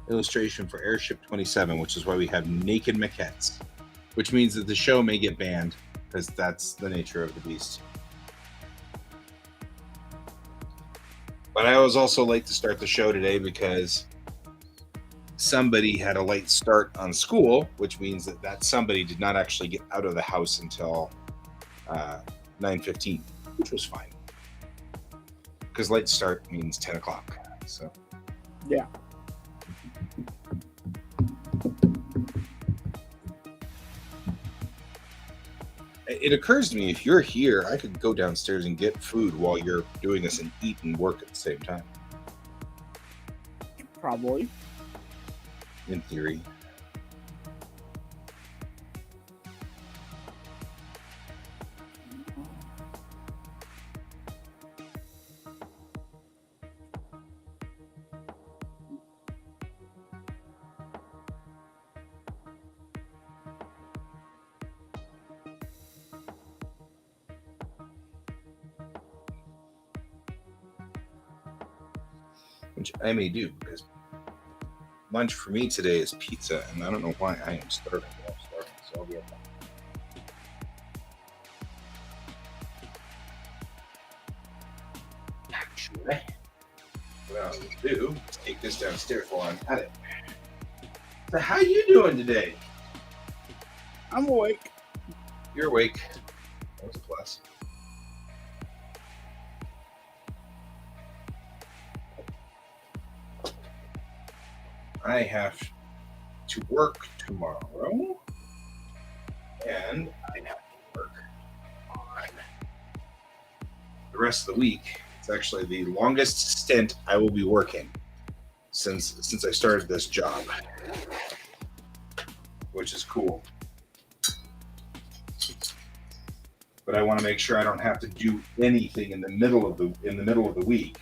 illustration for Airship 27, which is why we have naked maquettes, which means that the show may get banned because that's the nature of the beast. But I was also late to start the show today because somebody had a late start on school, which means that somebody did not actually get out of the house until 9:15, which was fine. Because late start means 10 o'clock. So Yeah. it occurs to me, if you're here, I could go downstairs and get food while you're doing this and eat and work at the same time. Probably. In theory. Which I may do, because lunch for me today is pizza, and I don't know why I am starving. But I'm starving, so I'll be right back. Actually, what I'll do is take this downstairs while I'm at it. So how you doing today? I'm awake. You're awake. That's a plus. I have to work tomorrow, and I have to work on the rest of the week. It's actually the longest stint I will be working since I started this job, which is cool. But I want to make sure I don't have to do anything in the middle of the week,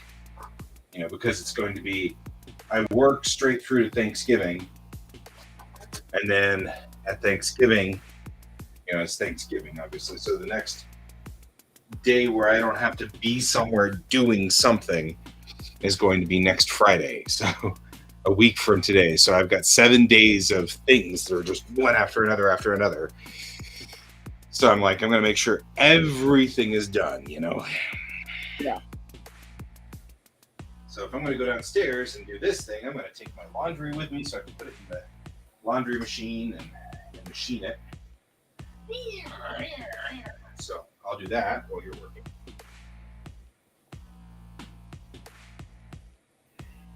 because it's going to be, I work straight through to Thanksgiving, and then at Thanksgiving, it's Thanksgiving, obviously. So the next day where I don't have to be somewhere doing something is going to be next Friday. So a week from today. So I've got 7 days of things that are just one after another. So I'm going to make sure everything is done, Yeah. So if I'm going to go downstairs and do this thing, I'm going to take my laundry with me so I can put it in the laundry machine and machine it. So I'll do that while you're working.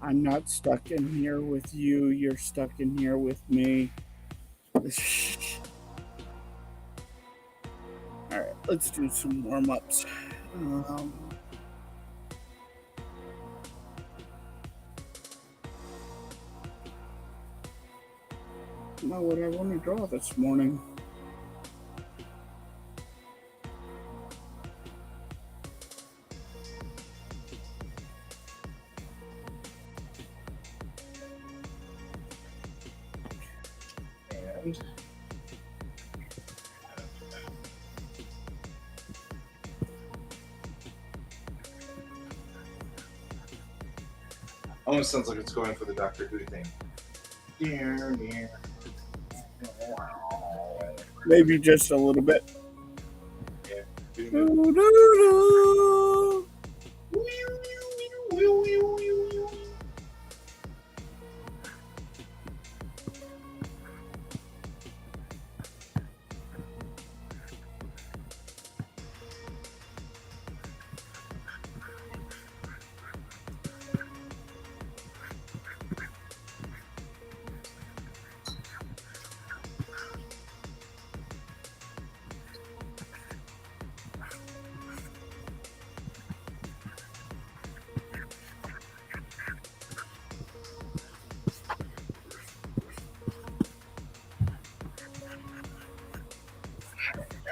I'm not stuck in here with you. You're stuck in here with me. All right, let's do some warm-ups. Know what I want to draw this morning. And almost sounds like it's going for the Doctor Who thing. Maybe just a little bit. Yeah. Doo-doo-doo.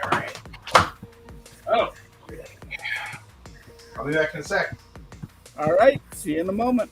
All right. Oh. I'll be back in a sec. All right, see you in a moment.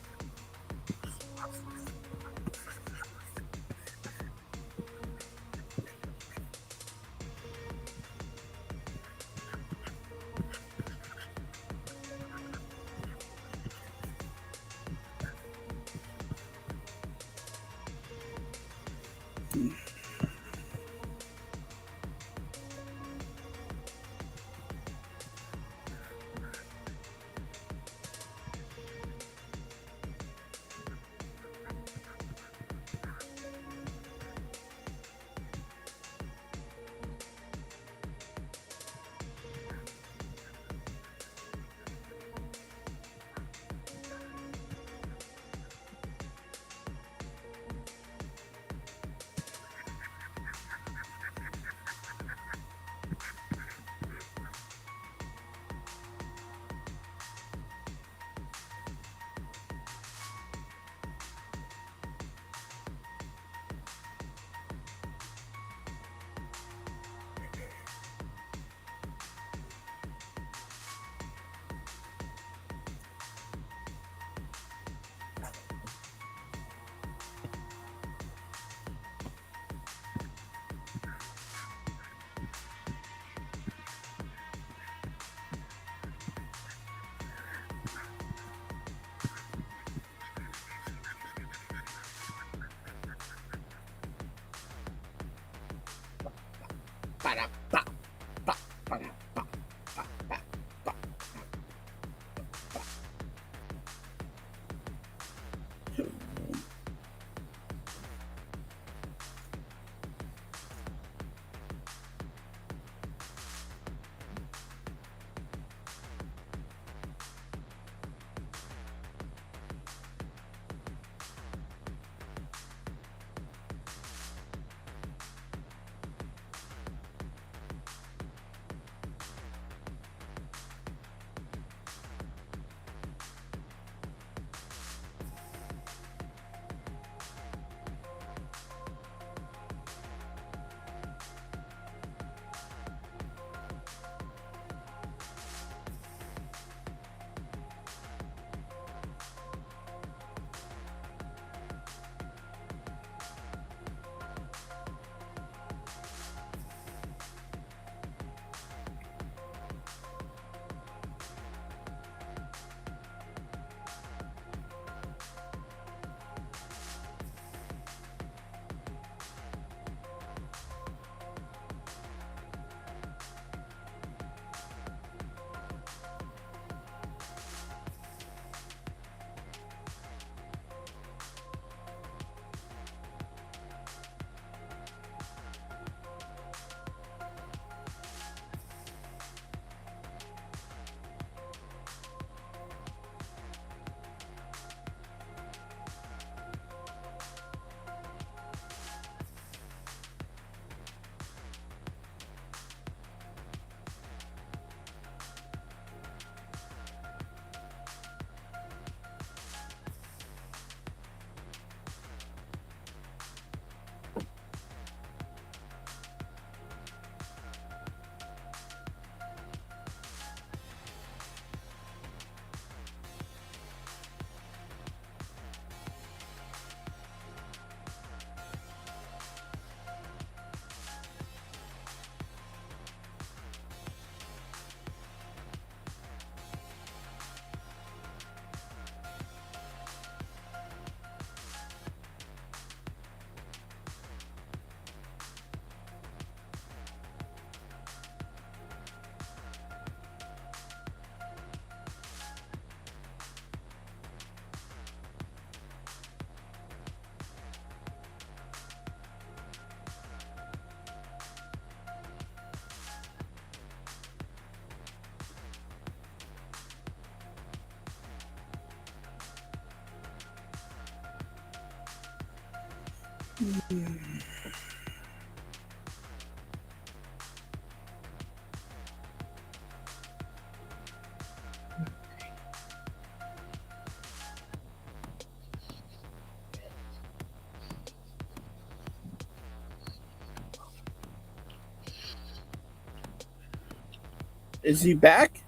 Is he back?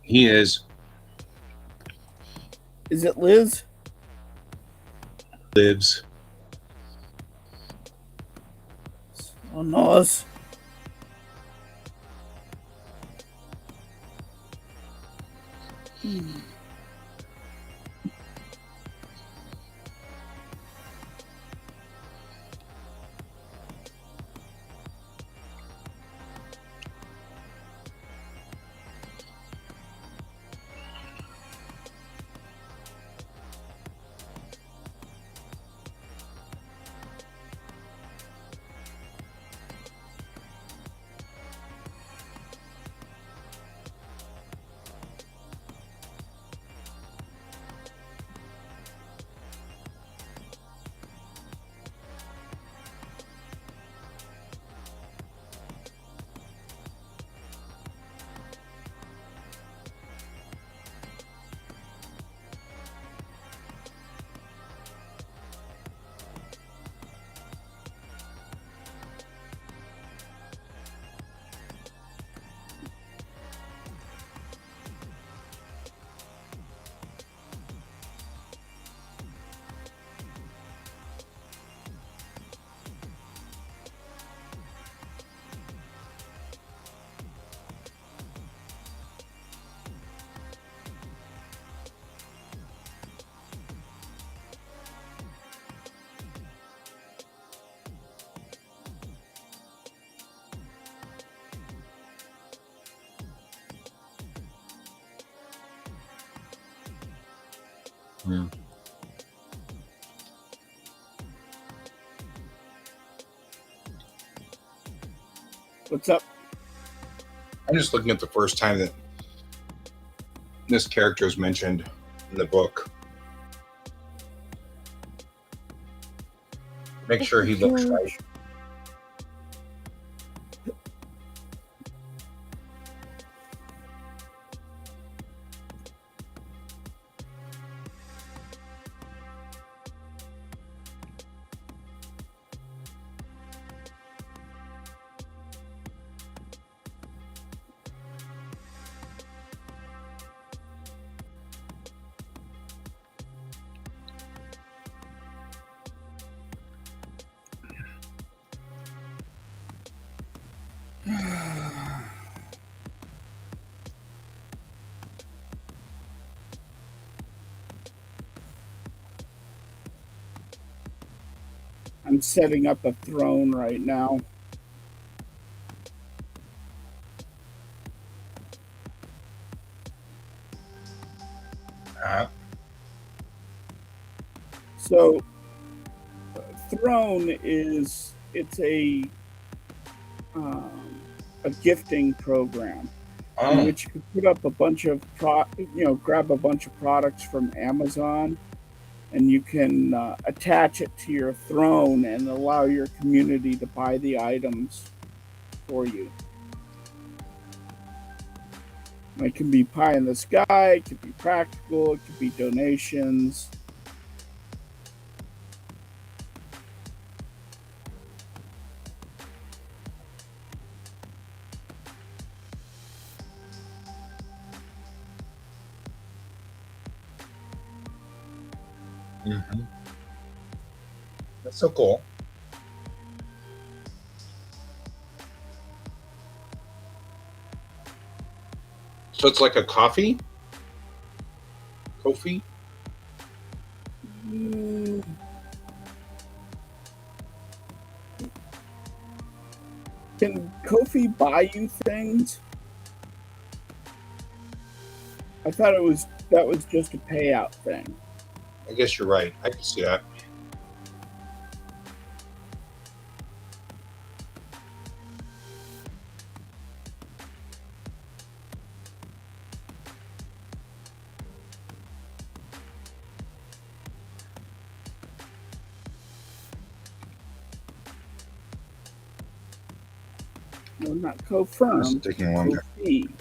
He is. Is it Liz? Lives. Oh, Nos. Hmm. What's up? I'm just looking at the first time that this character is mentioned in the book. Make sure he looks right. I'm setting up a throne right now. So, throne is a gifting program in which you can put up a bunch of grab a bunch of products from Amazon, and you can attach it to your throne and allow your community to buy the items for you. It can be pie in the sky, it could be practical, it could be donations. Mm-hmm. That's so cool. So it's like a coffee? Kofi? Can Kofi buy you things? I thought that was just a payout thing. I guess you're right. I can see that. Well, not It's confirmed. taking longer. Co-feed.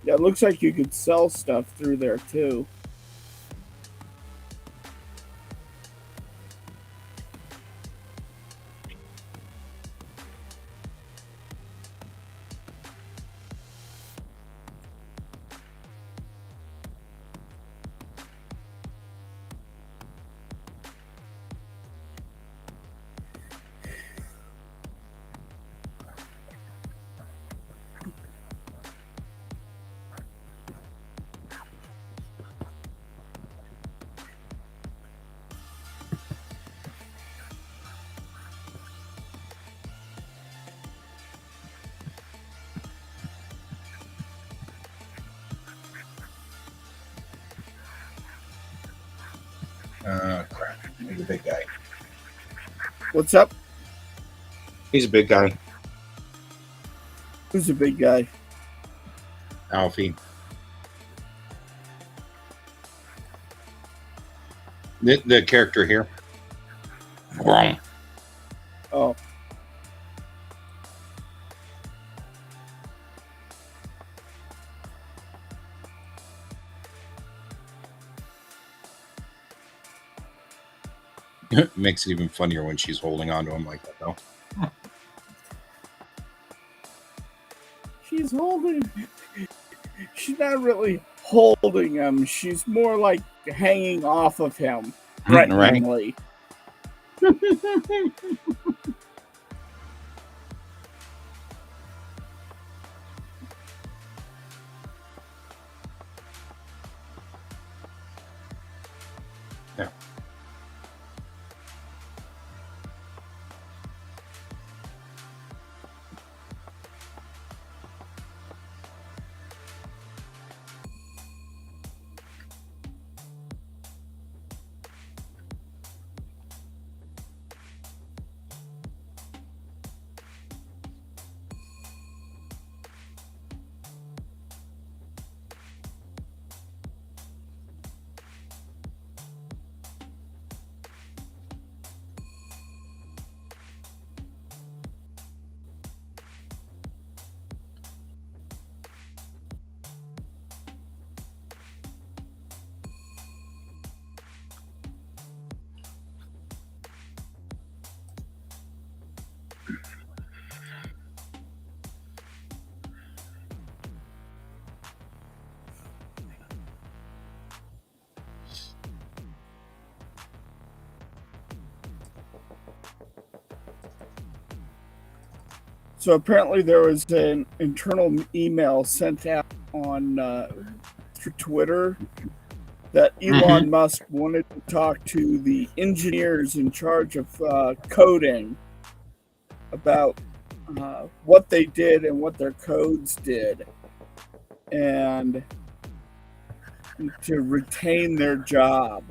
Yeah, it looks like you could sell stuff through there too. Crap. He's a big guy. What's up? He's a big guy. Who's a big guy? Alfie. The character here. Oh, Makes it even funnier when she's holding on to him like that, though. she's holding. She's not really holding him. She's more like hanging off of him, threateningly. Yeah. So apparently there was an internal email sent out on through Twitter that Elon Musk wanted to talk to the engineers in charge of coding about what they did and what their codes did, and to retain their job.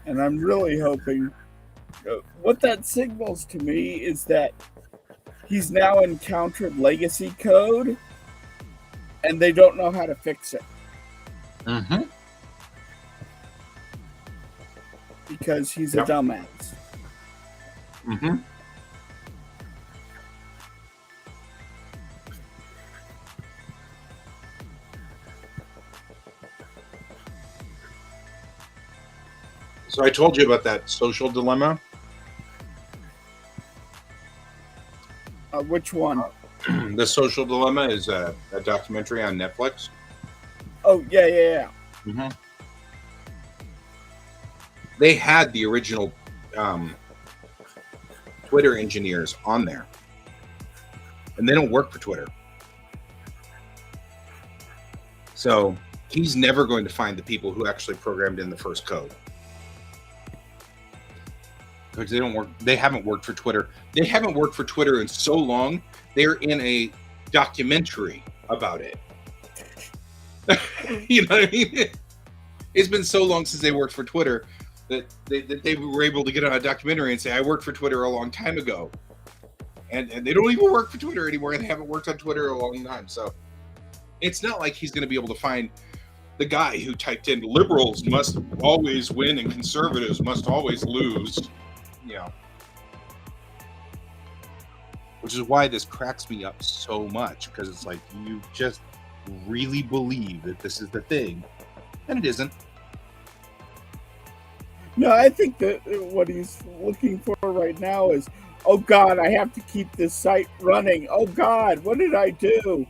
And I'm really hoping what that signals to me is that he's now encountered legacy code and they don't know how to fix it. Mm-hmm. Because he's a Yep. dumbass. Mm-hmm. So I told you about that social dilemma. Which one? The Social Dilemma is a documentary on Netflix. Oh, yeah. Mm-hmm. They had the original Twitter engineers on there, and they don't work for Twitter. So he's never going to find the people who actually programmed in the first code. Because they don't work. They haven't worked for Twitter. They haven't worked for Twitter in so long. They're in a documentary about it. You know what I mean? It's been so long since they worked for Twitter that they were able to get on a documentary and say, "I worked for Twitter a long time ago," and they don't even work for Twitter anymore. And they haven't worked on Twitter a long time. So it's not like he's going to be able to find the guy who typed in liberals must always win and conservatives must always lose, you know. Which is why this cracks me up so much, because it's like, you just really believe that this is the thing, and it isn't. No, I think that what he's looking for right now is, oh God, I have to keep this site running. Oh God, what did I do?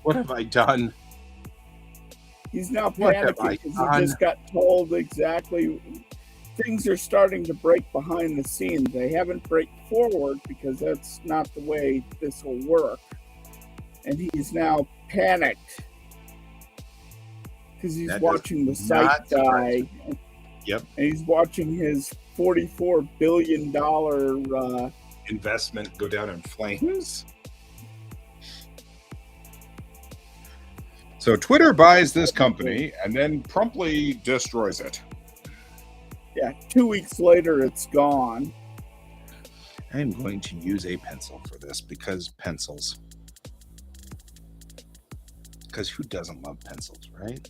What have I done? He's now What have panicking I because done? he just got told exactly. Things are starting to break behind the scenes. They haven't break forward because that's not the way this will work. And he's now panicked because he's That watching the does site not surprise die. Yep. And he's watching his $44 billion Investment go down in flames. So Twitter buys this company and then promptly destroys it. Yeah, 2 weeks later, it's gone. I'm going to use a pencil for this because pencils. Because who doesn't love pencils, right?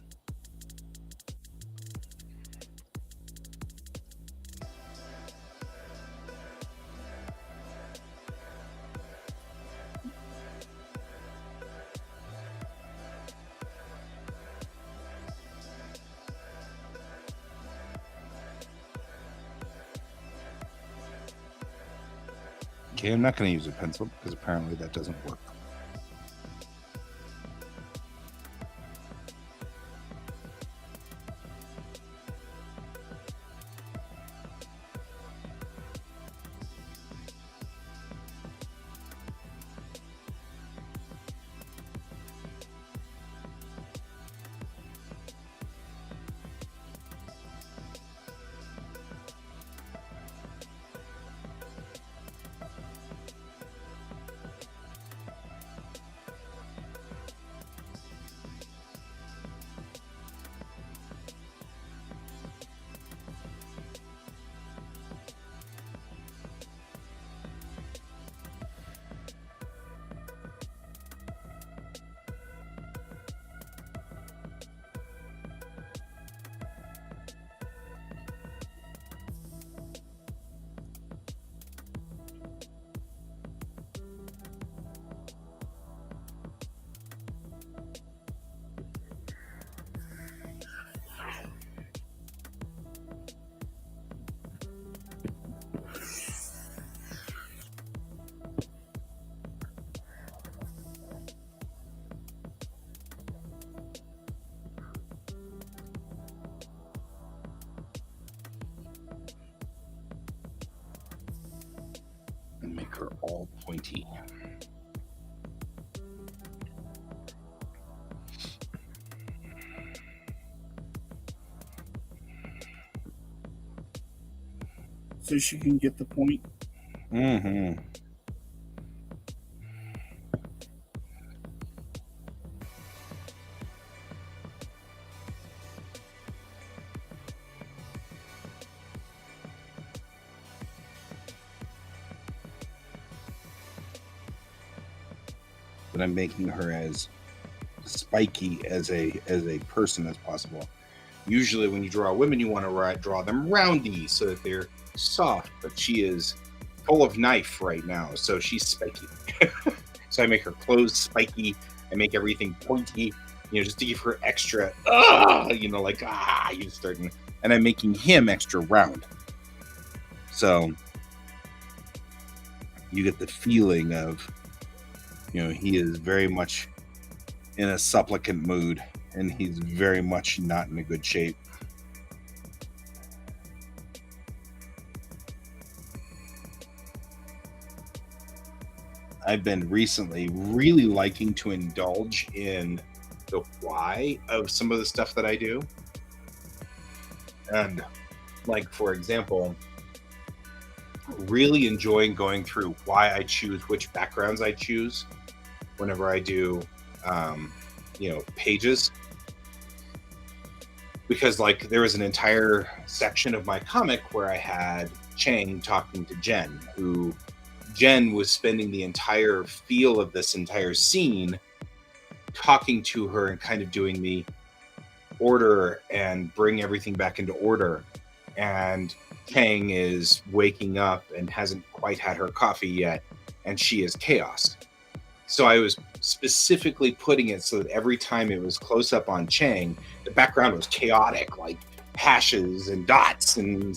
Okay, I'm not going to use a pencil because apparently that doesn't work. And make her all pointy. So she can get the point. Mm-hmm. But I'm making her as spiky as a person as possible. Usually when you draw women, you want to draw them roundy so that they're soft, but she is full of knife right now, so she's spiky. So I make her clothes spiky, I make everything pointy, just to give her extra, you starting, and I'm making him extra round. So you get the feeling of, he is very much in a supplicant mood, and he's very much not in a good shape. I've been recently really liking to indulge in the why of some of the stuff that I do. And like, for example, really enjoying going through why I choose which backgrounds I choose whenever I do pages, because like there was an entire section of my comic where I had Chang talking to Jen, who Jen was spending the entire feel of this entire scene talking to her and kind of doing the order and bring everything back into order. And Kang is waking up and hasn't quite had her coffee yet, and she is chaos. So I was specifically putting it so that every time it was close up on Chang, the background was chaotic, like hashes and dots and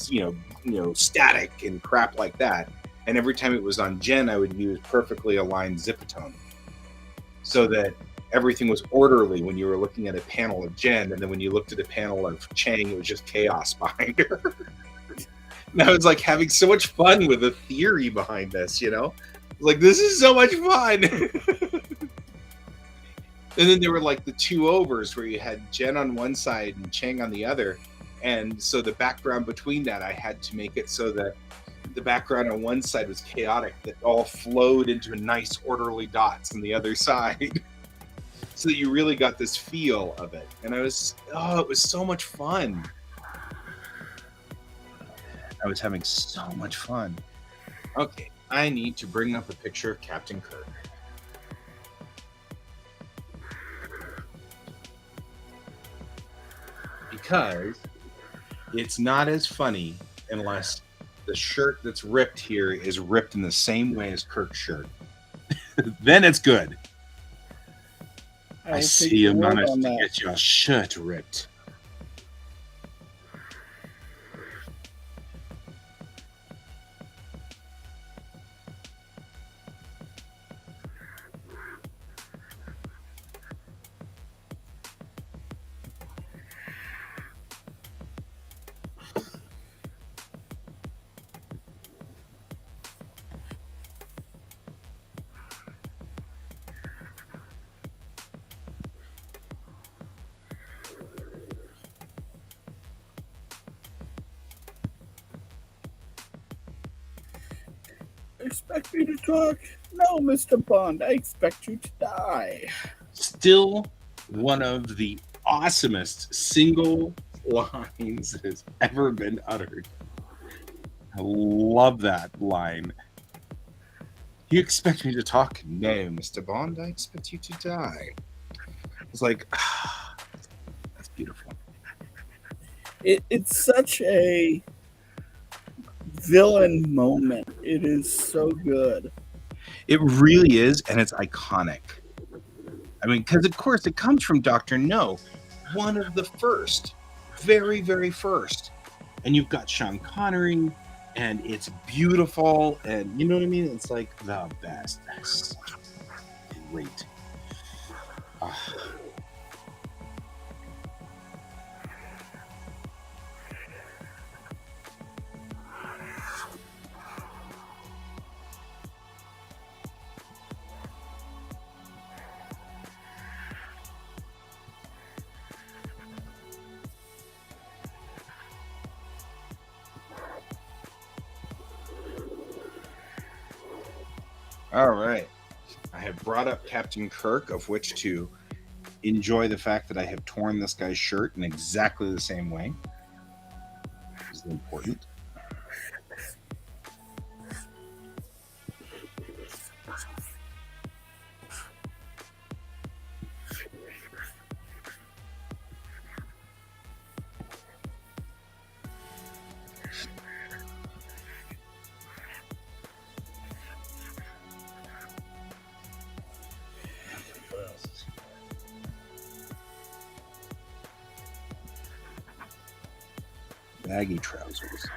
static and crap like that. And every time it was on Jen, I would use perfectly aligned Zipatone, so that everything was orderly when you were looking at a panel of Jen, and then when you looked at a panel of Chang, it was just chaos behind her. And I was like having so much fun with the theory behind this, Like, this is so much fun. And then there were like the two overs where you had Jen on one side and Chang on the other. And so the background between that, I had to make it so that the background on one side was chaotic, that all flowed into nice orderly dots on the other side. So that you really got this feel of it. And it was so much fun. I was having so much fun. Okay, I need to bring up a picture of Captain Kirk. Because it's not as funny unless the shirt that's ripped here is ripped in the same way as Kirk's shirt. Then it's good. I see you managed to get your shirt ripped. Expect me to talk? No, Mr. Bond, I expect you to die. Still one of the awesomest single lines that has ever been uttered. I love that line. You expect me to talk? No, Mr. Bond, I expect you to die. It's like, that's beautiful. It's such a villain moment. It is so good. It really is, and it's iconic. I mean, because of course it comes from Dr. No, one of the first, very, very first. And you've got Sean Connery, and it's beautiful, and you know what I mean? It's like the best. That's great. All right. I have brought up Captain Kirk, of which to enjoy the fact that I have torn this guy's shirt in exactly the same way. This is important. Baggy trousers.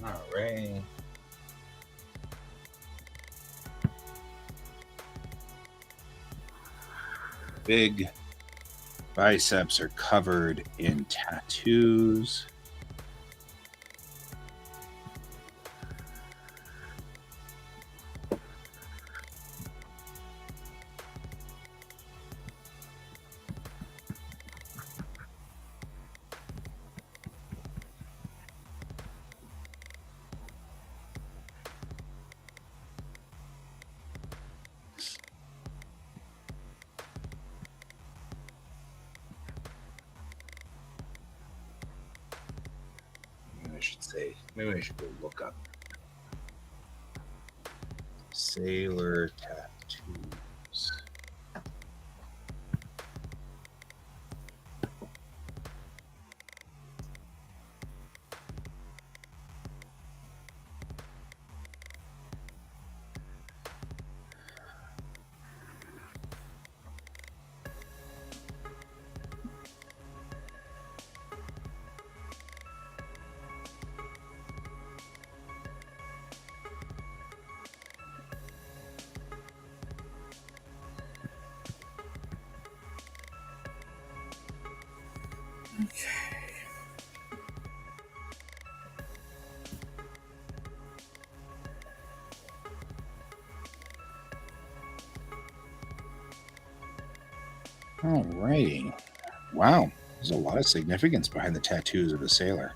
All right. Big Biceps are covered in tattoos. I should say, maybe I should go look up sailor tattoos. Alrighty. Wow, there's a lot of significance behind the tattoos of the sailor.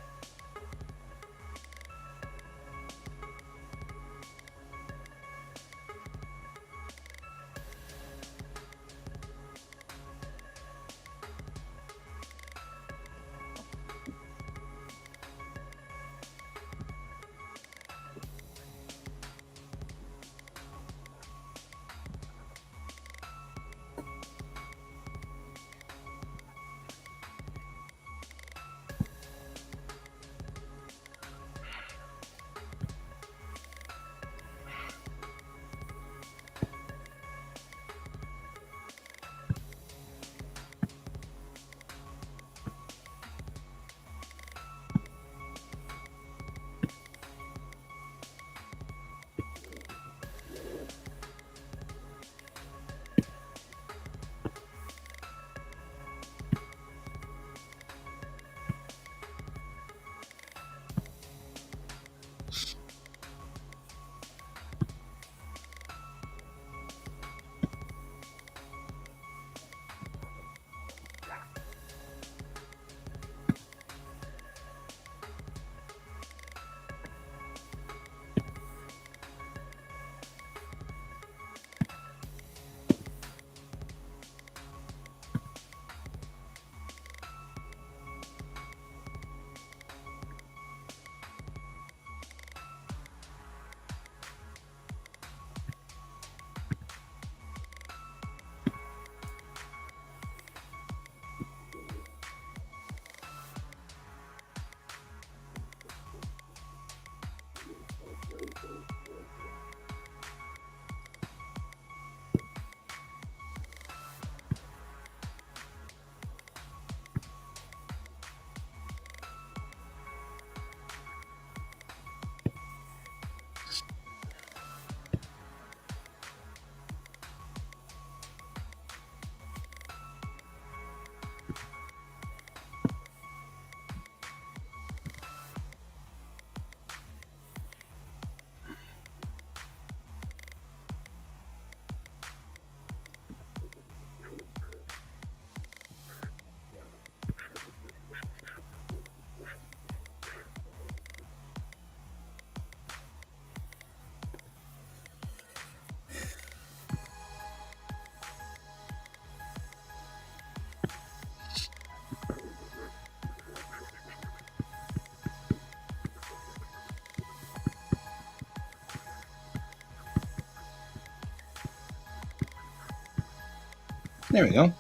There we go.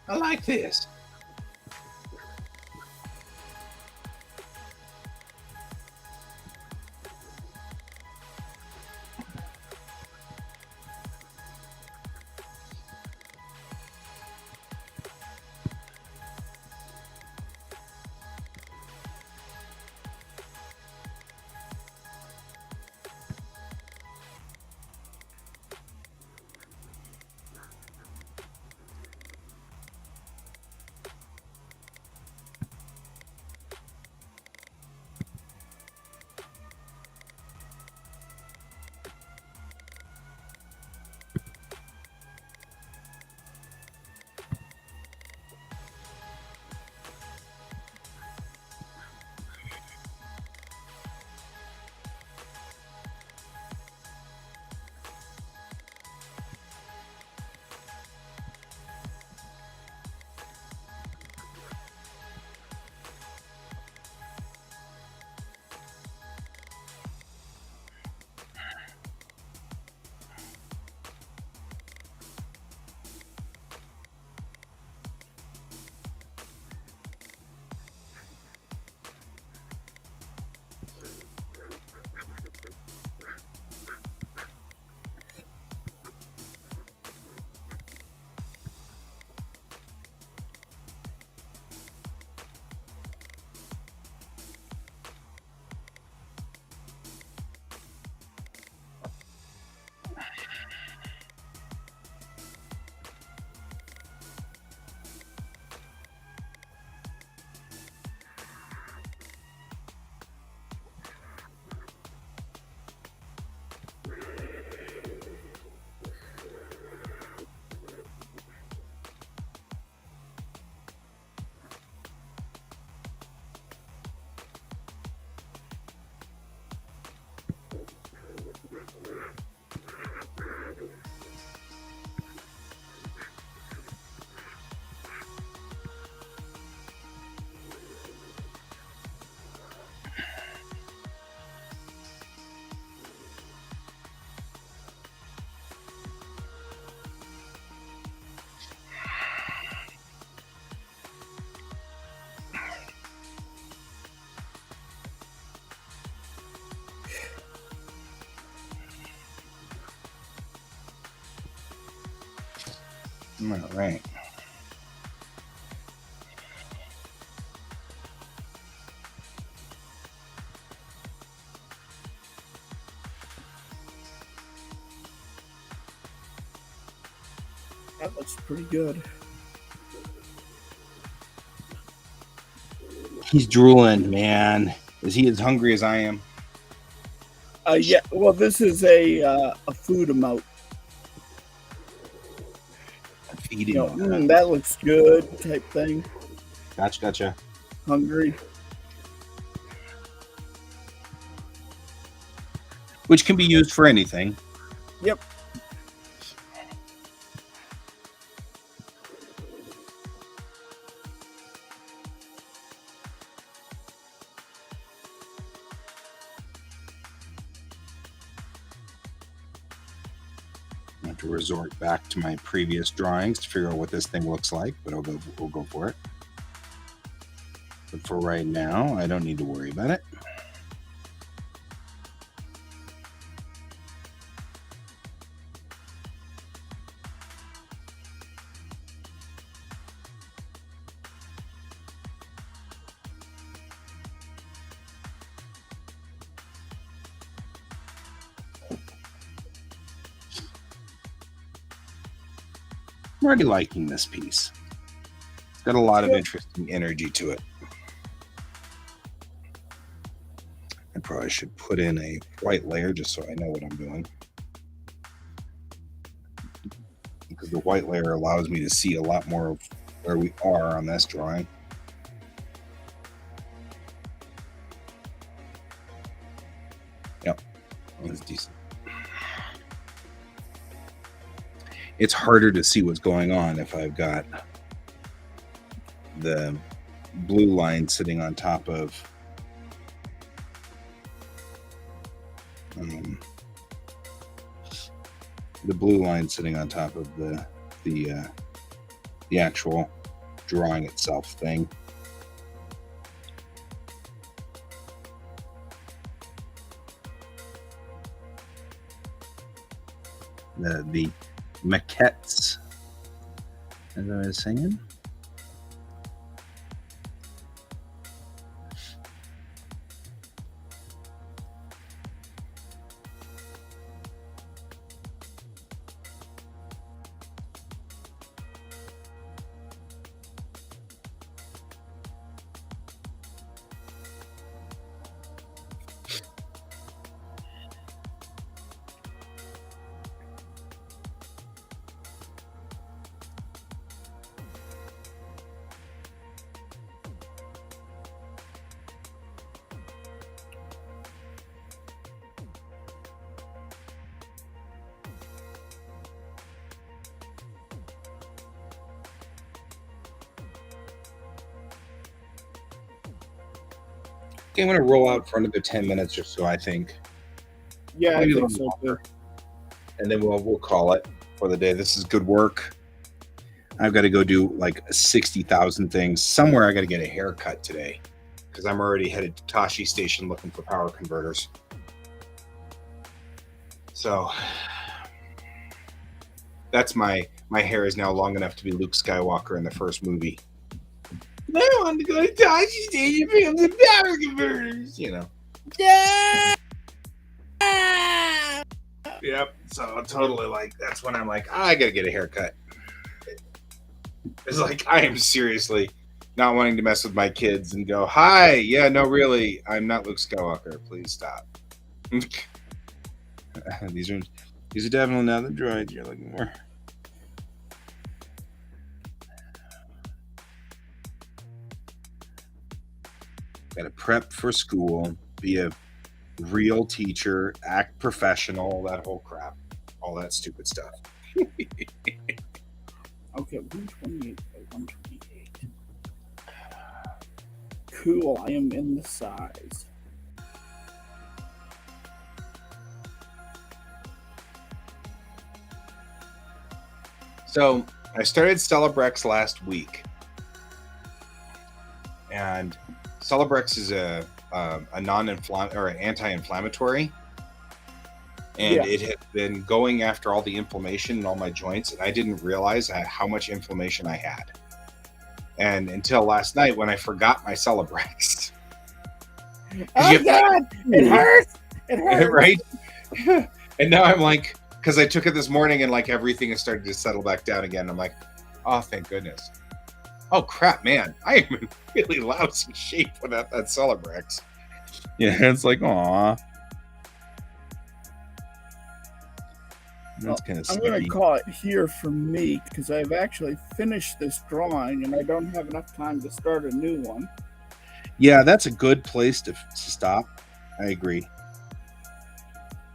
I like this. All right. That looks pretty good. He's drooling, man. Is he as hungry as I am? Yeah. Well, this is a food emote. Feeding. You know, that looks good type thing. Gotcha. Hungry. Which can be used for anything. Yep. I have to resort back to my previous drawings to figure out what this thing looks like, but we'll go for it. But for right now, I don't need to worry about it. I'm already liking this piece. It's got a lot of interesting energy to it. I probably should put in a white layer just so I know what I'm doing. Because the white layer allows me to see a lot more of where we are on this drawing. Yep, that's decent. It's harder to see what's going on if I've got the blue line sitting on top of the blue line sitting on top of the actual drawing itself thing. The maquettes, as I was saying. Okay, I'm going to roll out for another 10 minutes or so, I think. Yeah, Maybe I a think little so too. And then we'll call it for the day. This is good work. I've got to go do like 60,000 things. Somewhere I got to get a haircut today because I'm already headed to Tashi Station looking for power converters. So that's my hair is now long enough to be Luke Skywalker in the first movie. I want to go to Tashi Station for some power converters, you know. Yeah. Yep. So totally like that's when I'm like, I gotta get a haircut. It's like I am seriously not wanting to mess with my kids and go, hi, yeah, no, really, I'm not Luke Skywalker. Please stop. These are definitely not the droids you're looking for. Gotta prep for school, be a real teacher, act professional, that whole crap, all that stupid stuff. Okay, 128 by 128. Cool, I am in the size. So I started Celebrex last week, and Celebrex is a non-inflammatory or an anti-inflammatory, and it had been going after all the inflammation in all my joints, and I didn't realize how much inflammation I had. And until last night when I forgot my Celebrex. Oh God, it hurts. It hurts. Right? And now I'm like, because I took it this morning and like everything is starting to settle back down again. I'm like, oh, thank goodness. Oh crap, man, I am in really lousy shape without that Celebrex. Yeah, it's like, aw. That's kind of I'm going to call it here for me because I've actually finished this drawing and I don't have enough time to start a new one. Yeah, that's a good place to stop. I agree.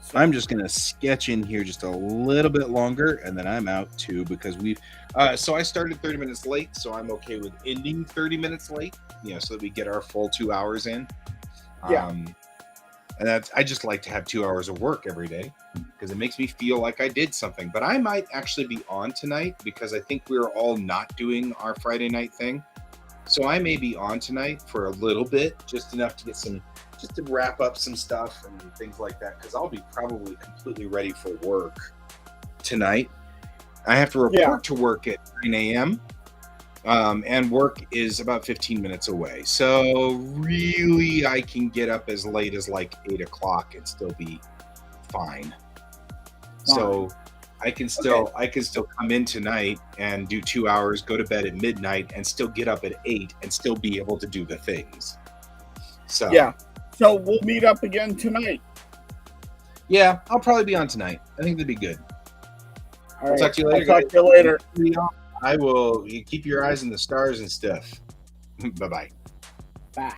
So I'm just going to sketch in here just a little bit longer, and then I'm out too because we've. So I started 30 minutes late, so I'm okay with ending 30 minutes late. So that we get our full 2 hours in. Yeah. And I just like to have 2 hours of work every day because it makes me feel like I did something. But I might actually be on tonight because I think we're all not doing our Friday night thing. So I may be on tonight for a little bit, just enough to get just to wrap up some stuff and things like that. Because I'll be probably completely ready for work tonight. I have to report to work at 9 a.m. And work is about 15 minutes away. So really, I can get up as late as like 8 o'clock and still be fine. So I can still come in tonight and do 2 hours, go to bed at midnight, and still get up at 8 and still be able to do the things. So so we'll meet up again tonight. Yeah, I'll probably be on tonight. I think that'd be good. All right. Talk to you later. I'll talk to you later. I will. You keep your eyes on the stars and stuff. Bye-bye. Bye.